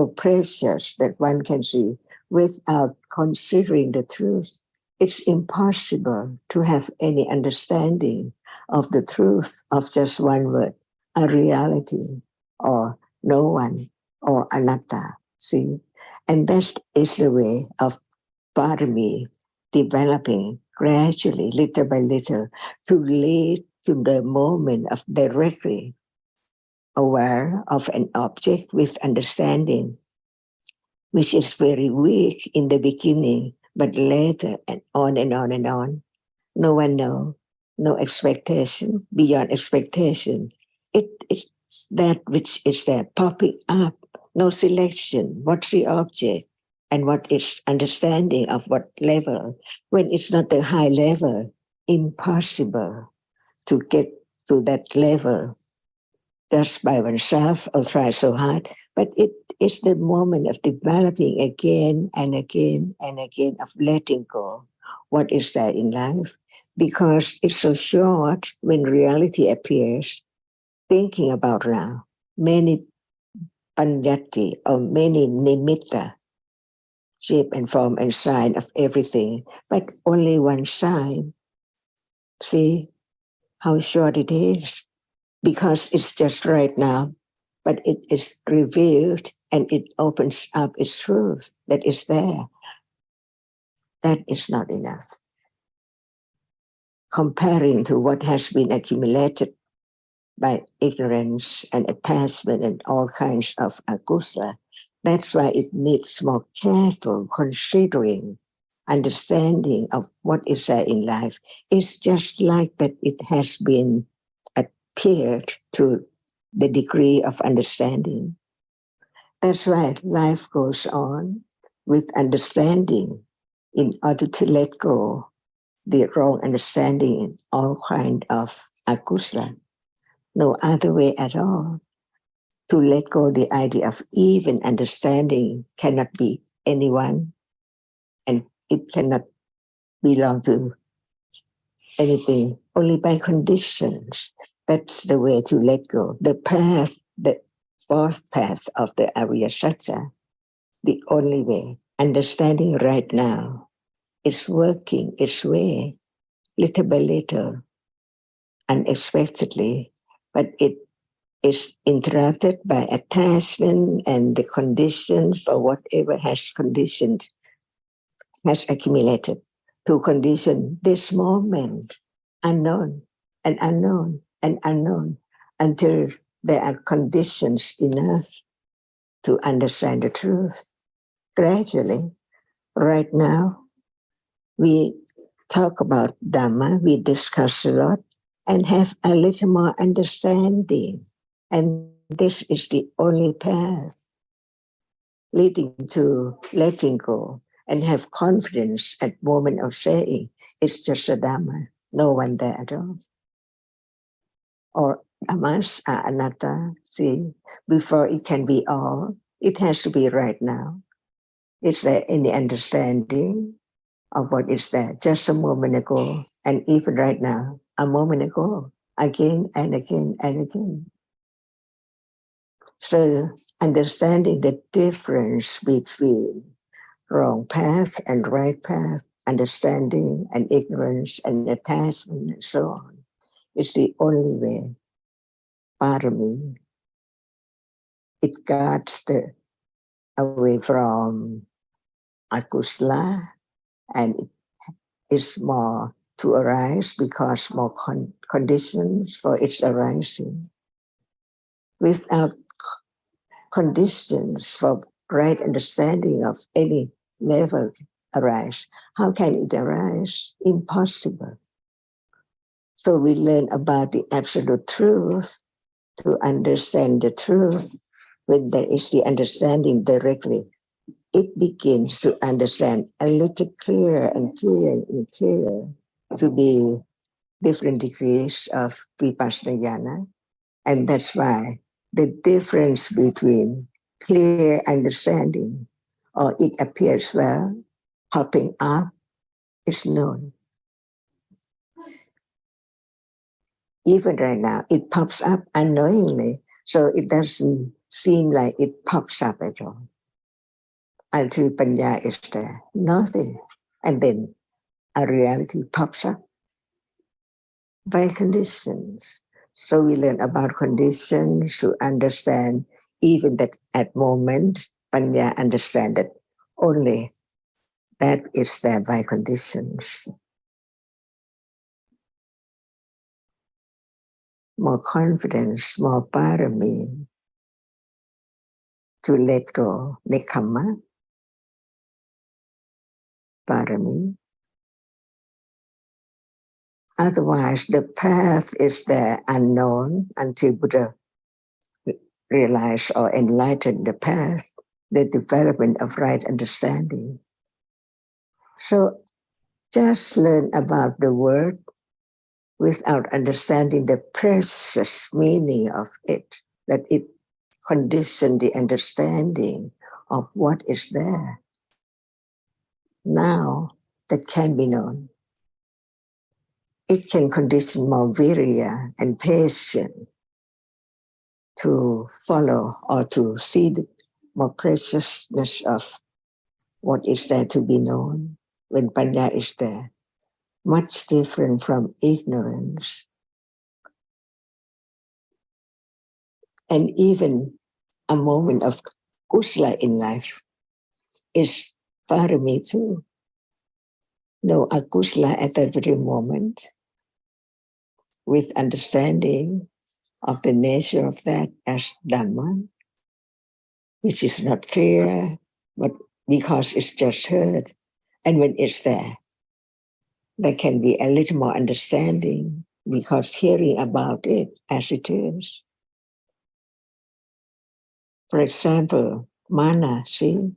precious that one can see without considering the truth. It's impossible to have any understanding of the truth of just one word, a reality, or no one, or anatta. See? And that is the way of parami developing gradually, little by little, to lead to the moment of directly aware of an object with understanding, which is very weak in the beginning, but later and on and on and on. No one knows, no expectation, beyond expectation. It's that which is there popping up, no selection. What's the object? And what is understanding of what level? When it's not the high level, impossible to get to that level just by oneself or try so hard, but it is the moment of developing again and again and again, of letting go what is there in life, because it's so short when reality appears. Thinking about now, many panyati or many nimitta, shape and form and sign of everything, but only one sign. See how short it is? Because it's just right now, but it is revealed and it opens up its truth that is there. That is not enough. Comparing to what has been accumulated by ignorance and attachment and all kinds of akusala, that's why it needs more careful considering, understanding of what is there in life. It's just like that it has been appeared to the degree of understanding. That's why life goes on with understanding in order to let go the wrong understanding in all kind of akusala. No other way at all. To let go the idea of even understanding cannot be anyone, and it cannot belong to anything, only by conditions. That's the way to let go. The path, the fourth path of the Arya Satya, the only way. Understanding right now is working its way, little by little, unexpectedly, but it is interrupted by attachment and the conditions for whatever has conditioned, has accumulated to condition this moment, unknown and unknown and unknown, until there are conditions enough to understand the truth. Gradually, right now, we talk about Dhamma, we discuss a lot and have a little more understanding. And this is the only path leading to letting go and have confidence at moment of saying, it's just a Dhamma, no one there at all. Or Dhammas are anatta, see, before it can be all, it has to be right now. Is there any understanding of what is there just a moment ago, and even right now, a moment ago, again and again and again? So understanding the difference between wrong path and right path, understanding and ignorance and attachment and so on, is the only way. Parami, it guards the away from akusala, and it is more to arise because more conditions for its arising. Without conditions for right understanding of any level arise, how can it arise? Impossible. So we learn about the absolute truth to understand the truth. When there is the understanding directly, it begins to understand a little clearer and clearer and clearer to be different degrees of vipassana jnana. And that's why the difference between clear understanding or it appears well, popping up, is known. Even right now, it pops up unknowingly, so it doesn't seem like it pops up at all. Until Panya is there, nothing. And then a reality pops up by conditions. So we learn about conditions to understand even that at moment, Panya understand that only that is there by conditions. More confidence, more parami to let go, nekama, parami. Otherwise, the path is there unknown until Buddha realized or enlightened the path, the development of right understanding. So just learn about the word without understanding the precious meaning of it, that it conditions the understanding of what is there. Now that can be known. It can condition more virya and patience to follow or to see the more preciousness of what is there to be known when panya is there. Much different from ignorance. And even a moment of kusala in life is parami too. No akusala at that very moment, with understanding of the nature of that as Dhamma, which is not clear, but because it's just heard. And when it's there can be a little more understanding because hearing about it as it is. For example, mana, see?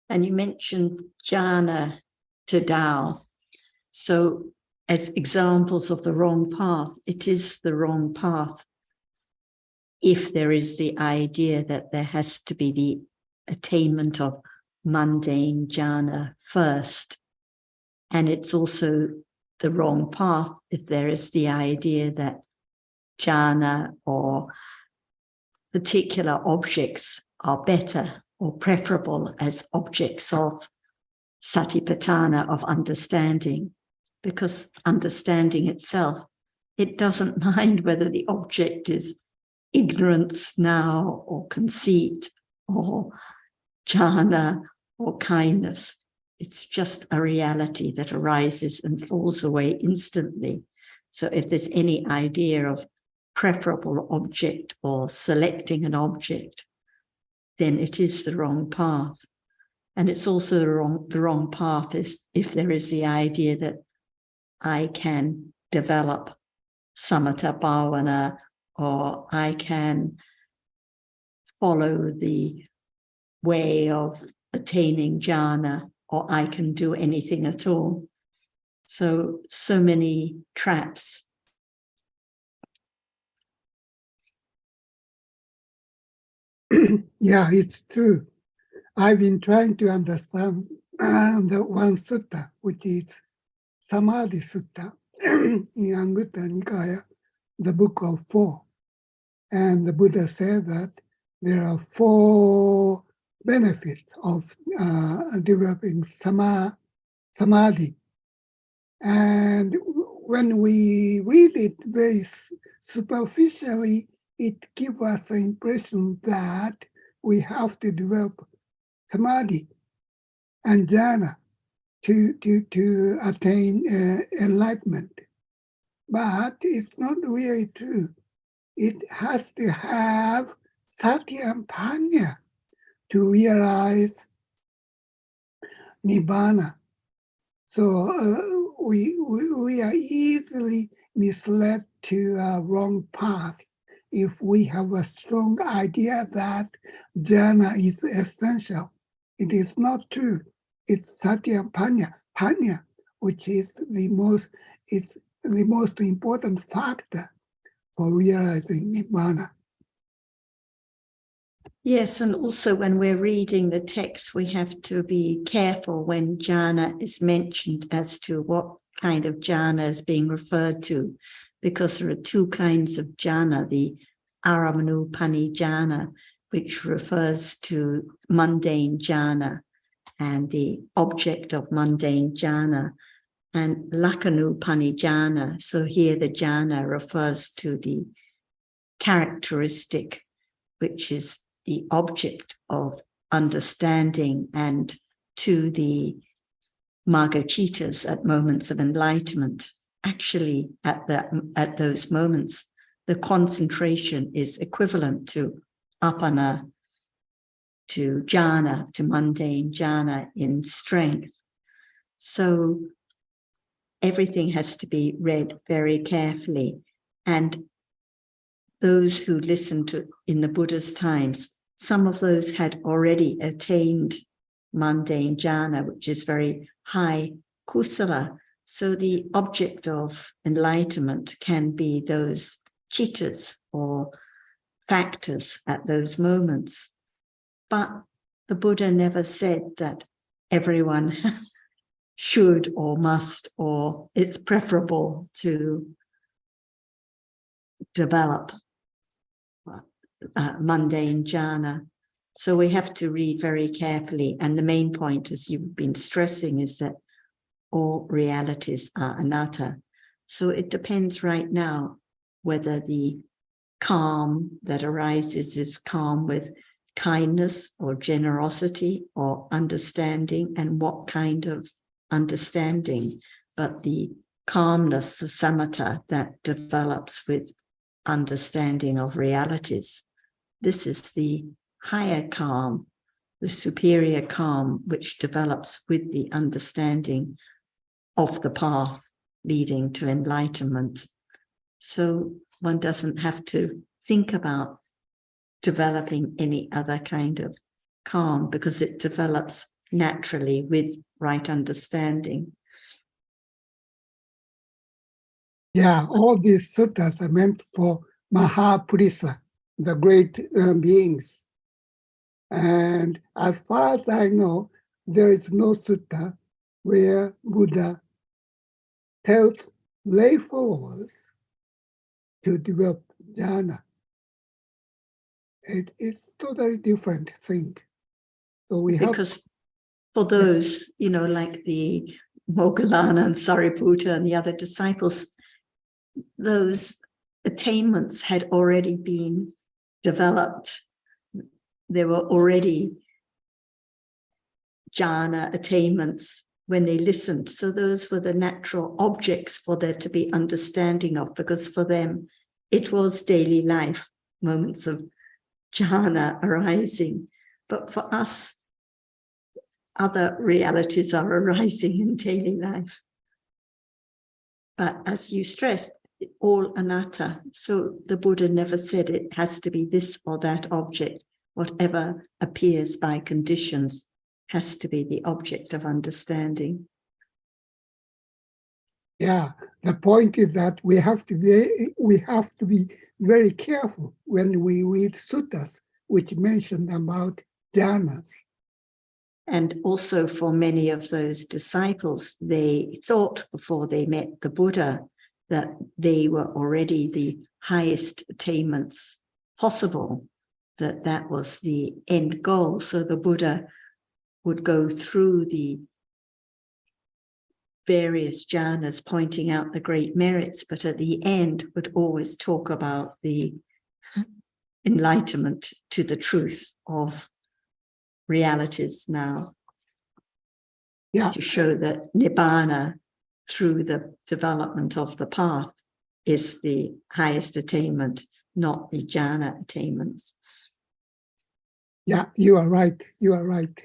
And you mentioned jhana to Tao. So as examples of the wrong path, it is the wrong path if there is the idea that there has to be the attainment of mundane jhana first. And it's also the wrong path if there is the idea that jhana or particular objects are better or preferable as objects of satipatthana, of understanding, because understanding itself, it doesn't mind whether the object is ignorance now or conceit or jhana or kindness. It's just a reality that arises and falls away instantly. So if there's any idea of preferable object or selecting an object, then it is the wrong path. And it's also the wrong path is if there is the idea that I can develop samatha bhavana, or I can follow the way of attaining jhana, or I can do anything at all. So many traps. Yeah, it's true. I've been trying to understand the one sutta, which is Samadhi Sutta in Anguttara Nikaya, the book of four. And the Buddha said that there are four benefits of developing samadhi. And when we read it very superficially, it gives us the impression that we have to develop samadhi and jhana to attain enlightenment. But it's not really true. It has to have sati and panya to realize nibbana. So we are easily misled to a wrong path if we have a strong idea that jhana is essential. It is not true. It's sati and panya, which is the most important factor for realizing nibbana. Yes, and also when we're reading the text, we have to be careful when jhana is mentioned as to what kind of jhana is being referred to, because there are two kinds of jhana, the aramanupani jhana, which refers to mundane jhana and the object of mundane jhana, and lakanupani jhana. So here the jhana refers to the characteristic, which is the object of understanding, and to the Margocitas at moments of enlightenment. Actually, at those moments, the concentration is equivalent to apana, to jhana, to mundane jhana in strength. So everything has to be read very carefully. And those who listened to in the Buddha's times, some of those had already attained mundane jhana, which is very high kusala. So the object of enlightenment can be those chittas or factors at those moments. But the Buddha never said that everyone should or must, or it's preferable to develop mundane jhana. So we have to read very carefully. And the main point, as you've been stressing, is that all realities are anatta. So it depends right now whether the calm that arises is calm with kindness or generosity or understanding, and what kind of understanding. But the calmness, the samatha, that develops with understanding of realities. This is the higher calm, the superior calm, which develops with the understanding of the path leading to enlightenment. So one doesn't have to think about developing any other kind of calm, because it develops naturally with right understanding. Yeah, all these suttas are meant for Mahapurisa, the great beings. And as far as I know, there is no sutta where Buddha tells lay followers to develop jhana. It is totally different thing. So we have, because for those, you know, like the Moggallana and Sariputta and the other disciples, those attainments had already been developed. There were already jhana attainments when they listened. So those were the natural objects for there to be understanding of, because for them, it was daily life, moments of jhana arising. But for us, other realities are arising in daily life. But as you stressed, all anatta. So the Buddha never said it has to be this or that object. Whatever appears by conditions has to be the object of understanding. yeah, the point is that we have to be very careful when we read suttas which mention about jhanas. And also for many of those disciples, they thought before they met the Buddha that they were already the highest attainments possible. that that was the end goal. So the Buddha would go through the various jhanas, pointing out the great merits, but at the end would always talk about the enlightenment to the truth of realities now. Yeah. To show that Nibbana, through the development of the path, is the highest attainment, not the jhana attainments. Yeah, you are right. You are right.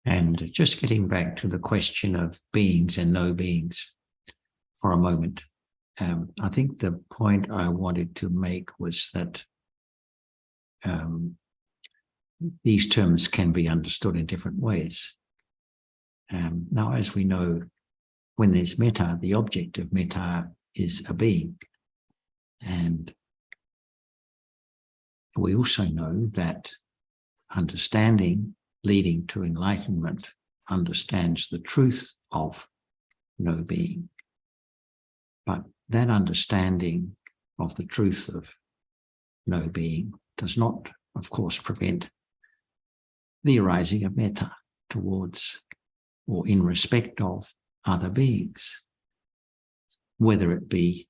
And just getting back to the question of beings and no beings for a moment. I think the point I wanted to make was that these terms can be understood in different ways. Now, as we know, when there's metta, the object of metta is a being. And we also know that understanding leading to enlightenment understands the truth of no being. But that understanding of the truth of no being does not, of course, prevent the arising of metta towards or in respect of other beings, whether it be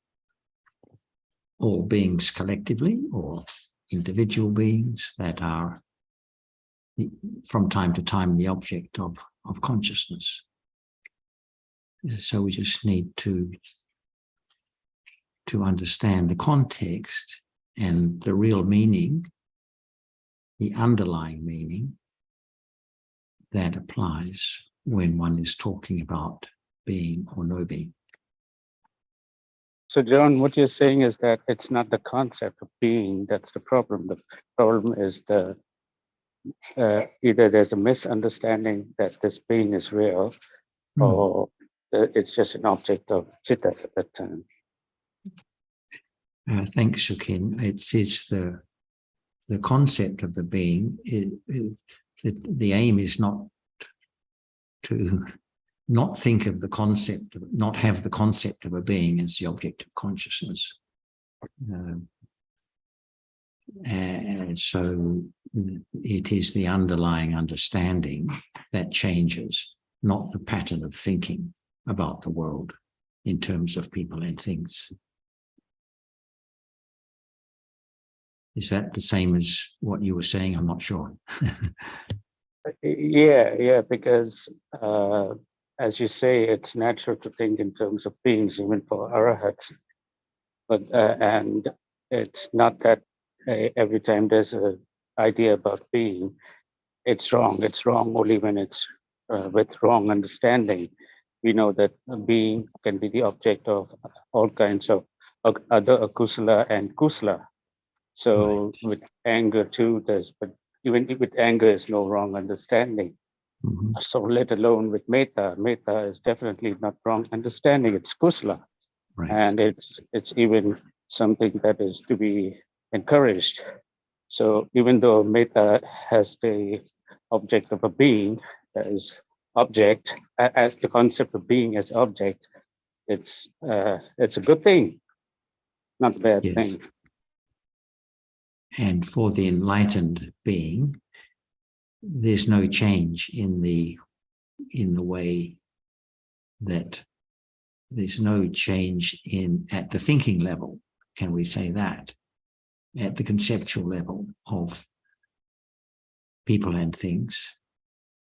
all beings collectively or individual beings that are from time to time the object of consciousness. So we just need to understand the context and the real meaning, the underlying meaning that applies when one is talking about being or no being. So John, what you're saying is that it's not the concept of being that's the problem. The problem is either there's a misunderstanding that this being is real, or it's just an object of citta at that time. Thanks, Shukin. It is the concept of the being. The aim is not to not think of the concept, not have the concept of a being as the object of consciousness. And so it is the underlying understanding that changes, not the pattern of thinking about the world in terms of people and things. Is that the same as what you were saying? I'm not sure. Yeah, because as you say, it's natural to think in terms of beings, even for arahats. But and it's not that every time there's an idea about being, it's wrong. It's wrong only when it's with wrong understanding. We know that a being can be the object of all kinds of other akusala and kusala. So with anger too, but even with anger is no wrong understanding. Mm-hmm. So let alone with metta. Metta is definitely not wrong understanding. It's kusala, Right. and it's even something that is to be encouraged. So even though metta has the object of a being as object, as the concept of being as object, it's a good thing, not a bad thing. And for the enlightened being, there's no change in the way that there's no change at the thinking level, can we say that? At the conceptual level of people and things,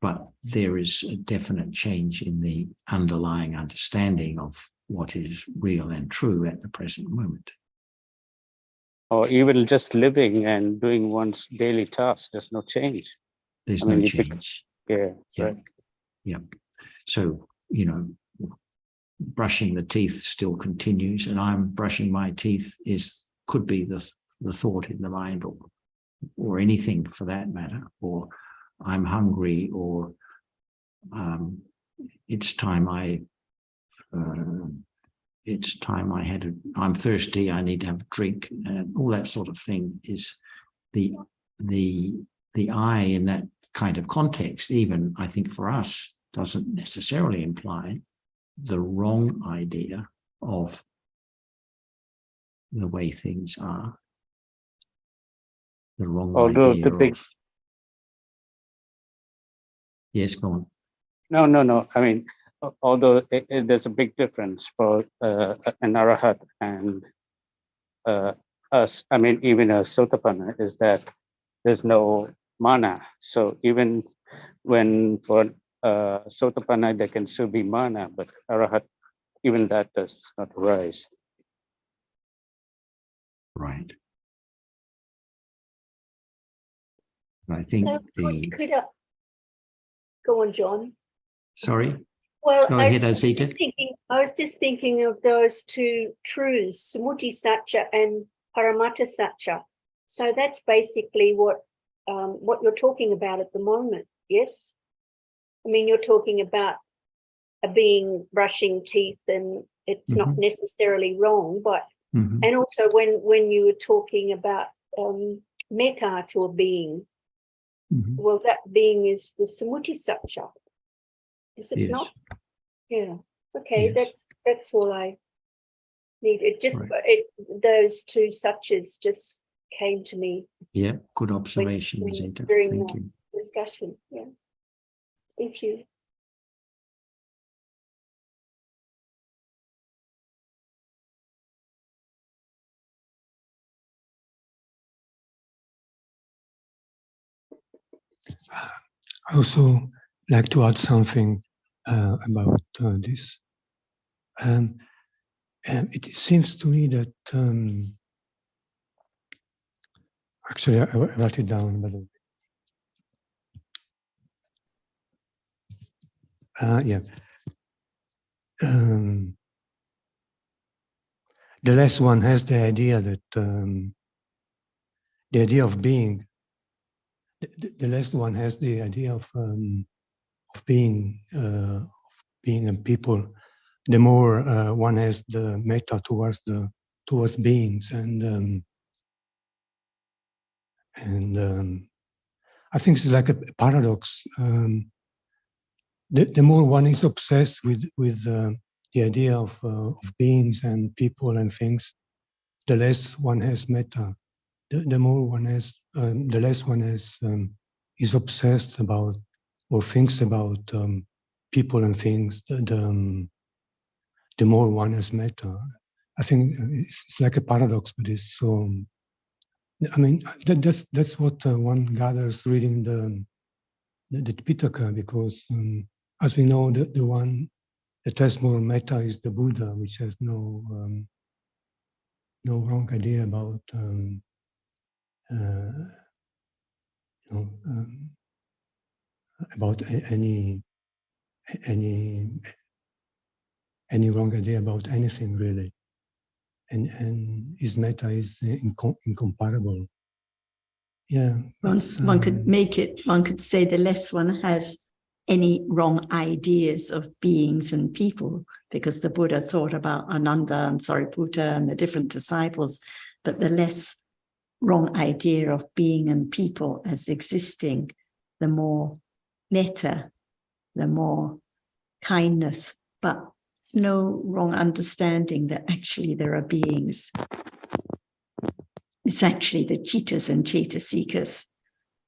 but there is a definite change in the underlying understanding of what is real and true at the present moment. Or even just living and doing one's daily tasks, there's no change. There's no change. Yeah. Right. Yeah. So, brushing the teeth still continues, and I'm brushing my teeth could be the thought in the mind, or anything for that matter, or I'm hungry, or I'm thirsty, I need to have a drink, and all that sort of thing is the I in that kind of context, even I think for us, doesn't necessarily imply the wrong idea of the way things are. The wrong Although idea the big, of... Yes, go on. no. I mean, although there's a big difference for an arahat and us. I mean, even a sotapanna is that there's no mana. So even when for sotapanna there can still be mana, but arahat, even that does not arise. Right. I think So the... could I go on, John? Sorry? Well, Go ahead, Azita. I was just thinking of those two truths, Sumuti Satcha and Paramata Satcha. So that's basically what you're talking about at the moment, yes? I mean, you're talking about a being brushing teeth, and it's not necessarily wrong, but and also when you were talking about metta to a being, well, that being is the Sumuti Satcha, is it not? Yeah. Okay, Yes. that's all I need. It just Right. those two Satchas just came to me. Yeah, good observation, Azita. during Thank the you. discussion. Yeah. Thank you. I also like to add something about this. And it seems to me that actually I wrote it down, but yeah. The last one has the idea that the idea of being. The last one has the idea of being a people. The more one has the metta towards beings, and I think it's like a paradox. The more one is obsessed with the idea of beings and people and things, the less one has metta. The more one has, the less one has is obsessed about or thinks about people and things. The more one has metta. I think it's like a paradox, but it's so. I mean, that's what one gathers reading the Pitaka, because as we know, the one that has more metta is the Buddha, which has no wrong idea about about any wrong idea about anything really, and his metta is incomparable. Yeah, one could make it. One could say the less one has any wrong ideas of beings and people, because the Buddha thought about Ananda and Sariputta and the different disciples, but the less wrong idea of being and people as existing, the more metta, the more kindness, but no wrong understanding that actually there are beings. It's actually the chittas and cetasikas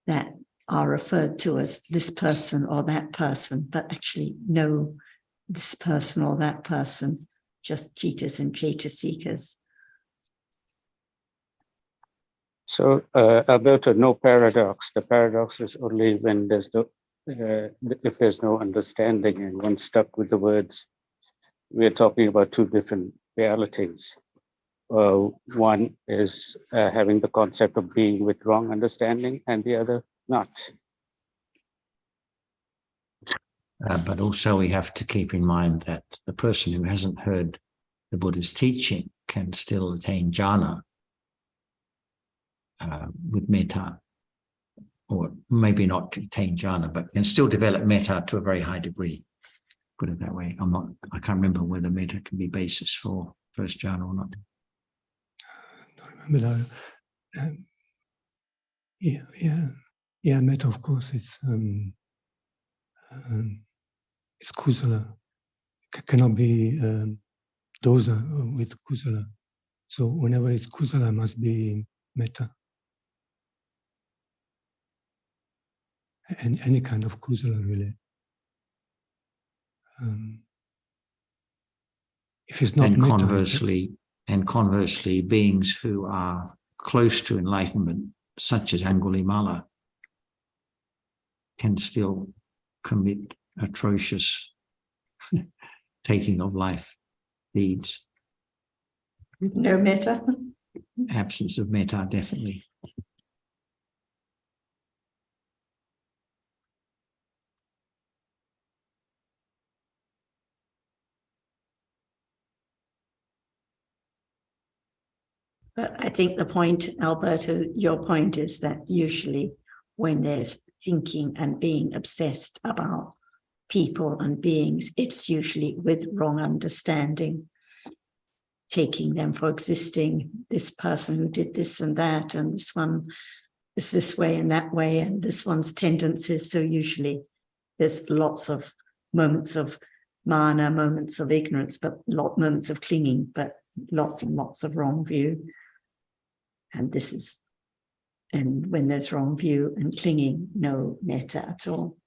that are referred to as this person or that person, but actually no this person or that person, just chittas and cetasikas. So Alberto, no paradox. The paradox is only when there's no, if there's no understanding and one's stuck with the words. We're talking about two different realities. One is having the concept of being with wrong understanding, and the other not. But also we have to keep in mind that the person who hasn't heard the Buddha's teaching can still attain jhana with metta, or maybe not attain jhana, but can still develop metta to a very high degree. Put it that way. I can't remember whether metta can be basis for first jhana or not. I don't remember that. Yeah. Yeah, metta, of course, it's kusala. Cannot be dosa with kusala. So whenever it's kusala, must be metta. And any kind of kusala, really. If it's not and metta, conversely, beings who are close to enlightenment, such as Angulimala, can still commit atrocious taking of life deeds. No metta. Absence of metta, definitely. But I think the point, Alberto, your point is that usually when there's thinking and being obsessed about people and beings, it's usually with wrong understanding, taking them for existing. This person who did this and that, and this one is this way and that way, and this one's tendencies. So usually there's lots of moments of mana, moments of ignorance, but moments of clinging, but lots and lots of wrong view. And when there's wrong view and clinging, no metta at all.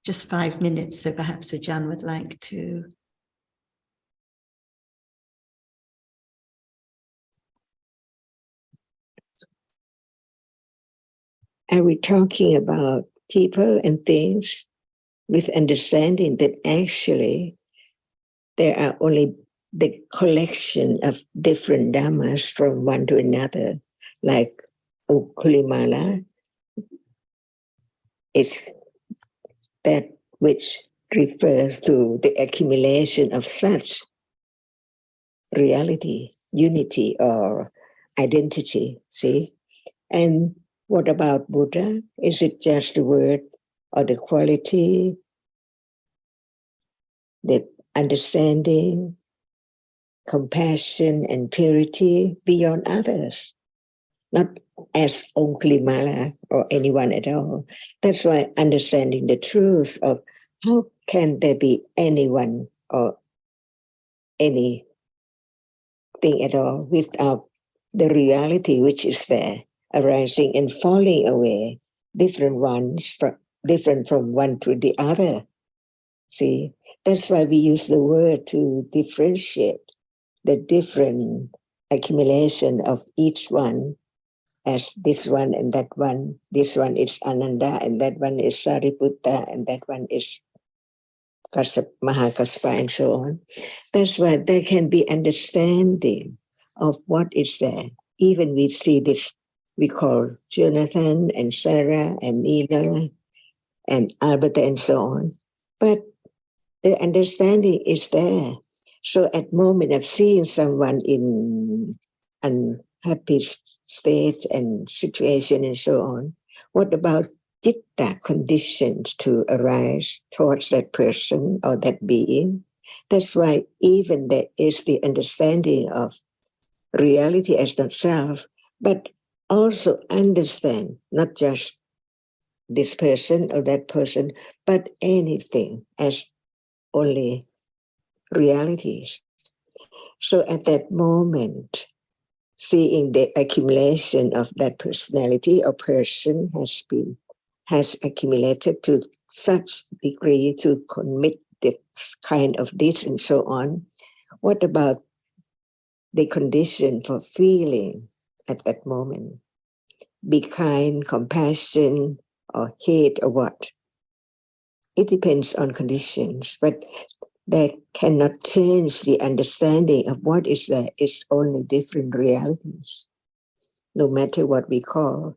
Just 5 minutes, so perhaps Ajahn would like to. Are we talking about people and things with understanding that actually there are only the collection of different dhammas from one to another, like Angulimala is that which refers to the accumulation of such reality, unity, or identity, see? And what about Buddha? Is it just the word or the quality, the understanding, compassion, and purity beyond others? Not as Angulimala or anyone at all. That's why understanding the truth of how can there be anyone or anything at all without the reality which is there, arising and falling away, different from one to the other. See, that's why we use the word to differentiate the different accumulation of each one as this one and that one. This one is Ananda, and that one is Sariputta, and that one is Mahakaspa, and so on. That's why there can be understanding of what is there. Even we see this, we call Jonathan and Sarah and Nina and Albert and so on. But the understanding is there. So at moment of seeing someone in unhappy state and situation and so on, what about citta conditions to arise towards that person or that being? That's why even there is the understanding of reality as not self, but also understand not just this person or that person, but anything as only realities. So at that moment, seeing the accumulation of that personality or person has accumulated to such degree to commit this kind of deeds and so on, what about the condition for feeling at that moment? Be kind, compassion, or hate, or what? It depends on conditions, but that cannot change the understanding of what is there. It's only different realities, no matter what we call,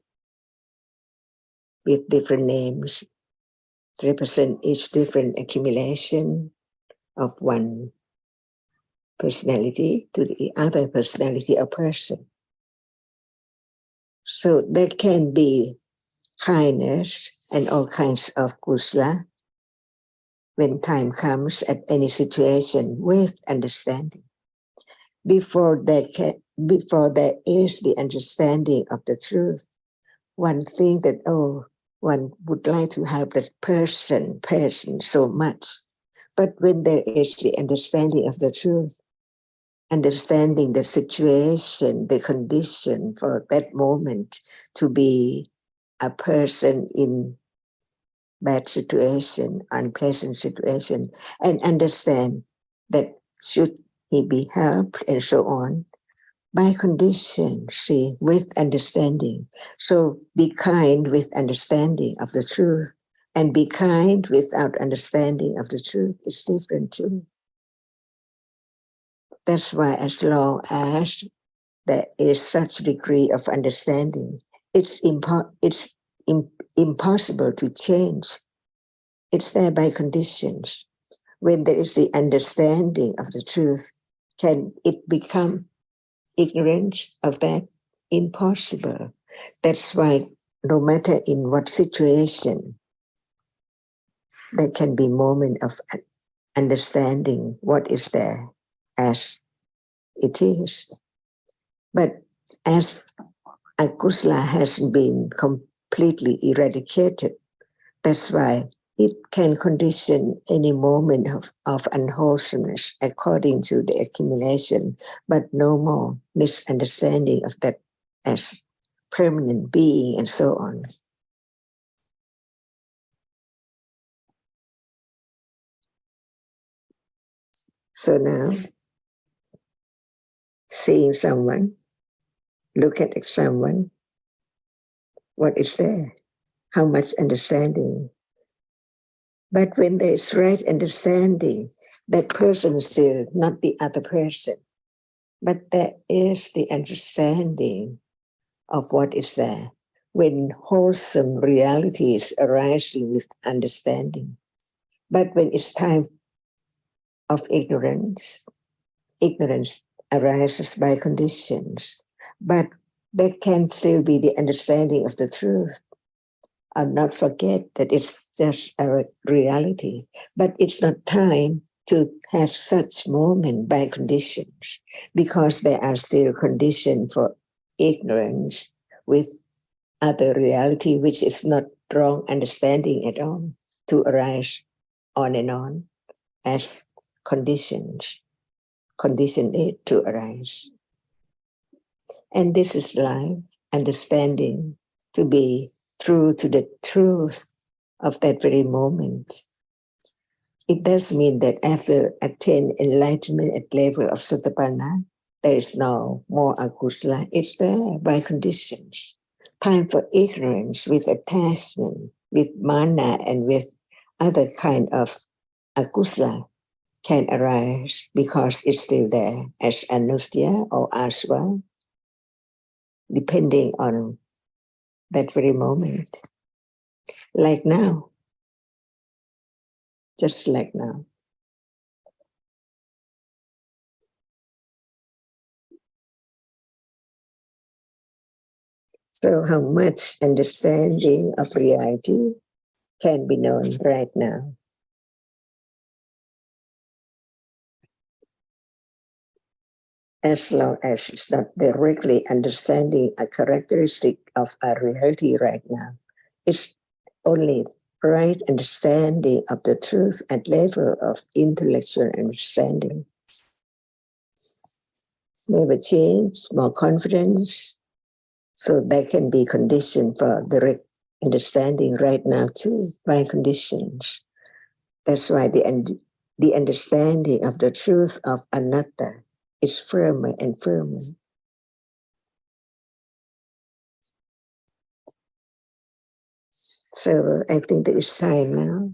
with different names, represent each different accumulation of one personality to the other personality or person. So there can be kindness and all kinds of kusala when time comes at any situation with understanding. before there is the understanding of the truth, one think that, oh, one would like to help that person so much. But when there is the understanding of the truth, understanding the situation, the condition for that moment to be a person in bad situation, unpleasant situation, and understand that should he be helped and so on, by condition, see, with understanding. So be kind with understanding of the truth, and be kind without understanding of the truth is different too. That's why as long as there is such degree of understanding, it's impossible to change. It's there by conditions. When there is the understanding of the truth, can it become ignorance of that? Impossible. That's why no matter in what situation, there can be moment of understanding what is there as it is. But as akusala has been completely eradicated, that's why it can condition any moment of unwholesomeness according to the accumulation, but no more misunderstanding of that as permanent being and so on. So now, seeing someone, looking at someone, what is there? How much understanding? But when there is right understanding, that person is still not the other person, but there is the understanding of what is there. When wholesome realities arising with understanding. But when it's time of ignorance, ignorance arises by conditions. But there can still be the understanding of the truth. And not forget that it's just a reality. But it's not time to have such moment by conditions, because there are still conditions for ignorance with other reality, which is not wrong understanding at all, to arise on and on as conditions, condition it to arise. And this is life, understanding to be true to the truth of that very moment. It does mean that after attain enlightenment at level of Sotapanna, there is no more akusala. It's there by conditions. Time for ignorance with attachment, with mana, and with other kind of akusala can arise because it's still there as anusya or aswa, depending on that very moment. Like now, just like now. So how much understanding of reality can be known right now? As long as it's not directly understanding a characteristic of a reality right now, it's only right understanding of the truth at level of intellectual understanding. Never change, more confidence, so that can be conditioned for direct understanding right now too, by conditions. That's why the understanding of the truth of anatta is firmer and firmer. So I think that it's time now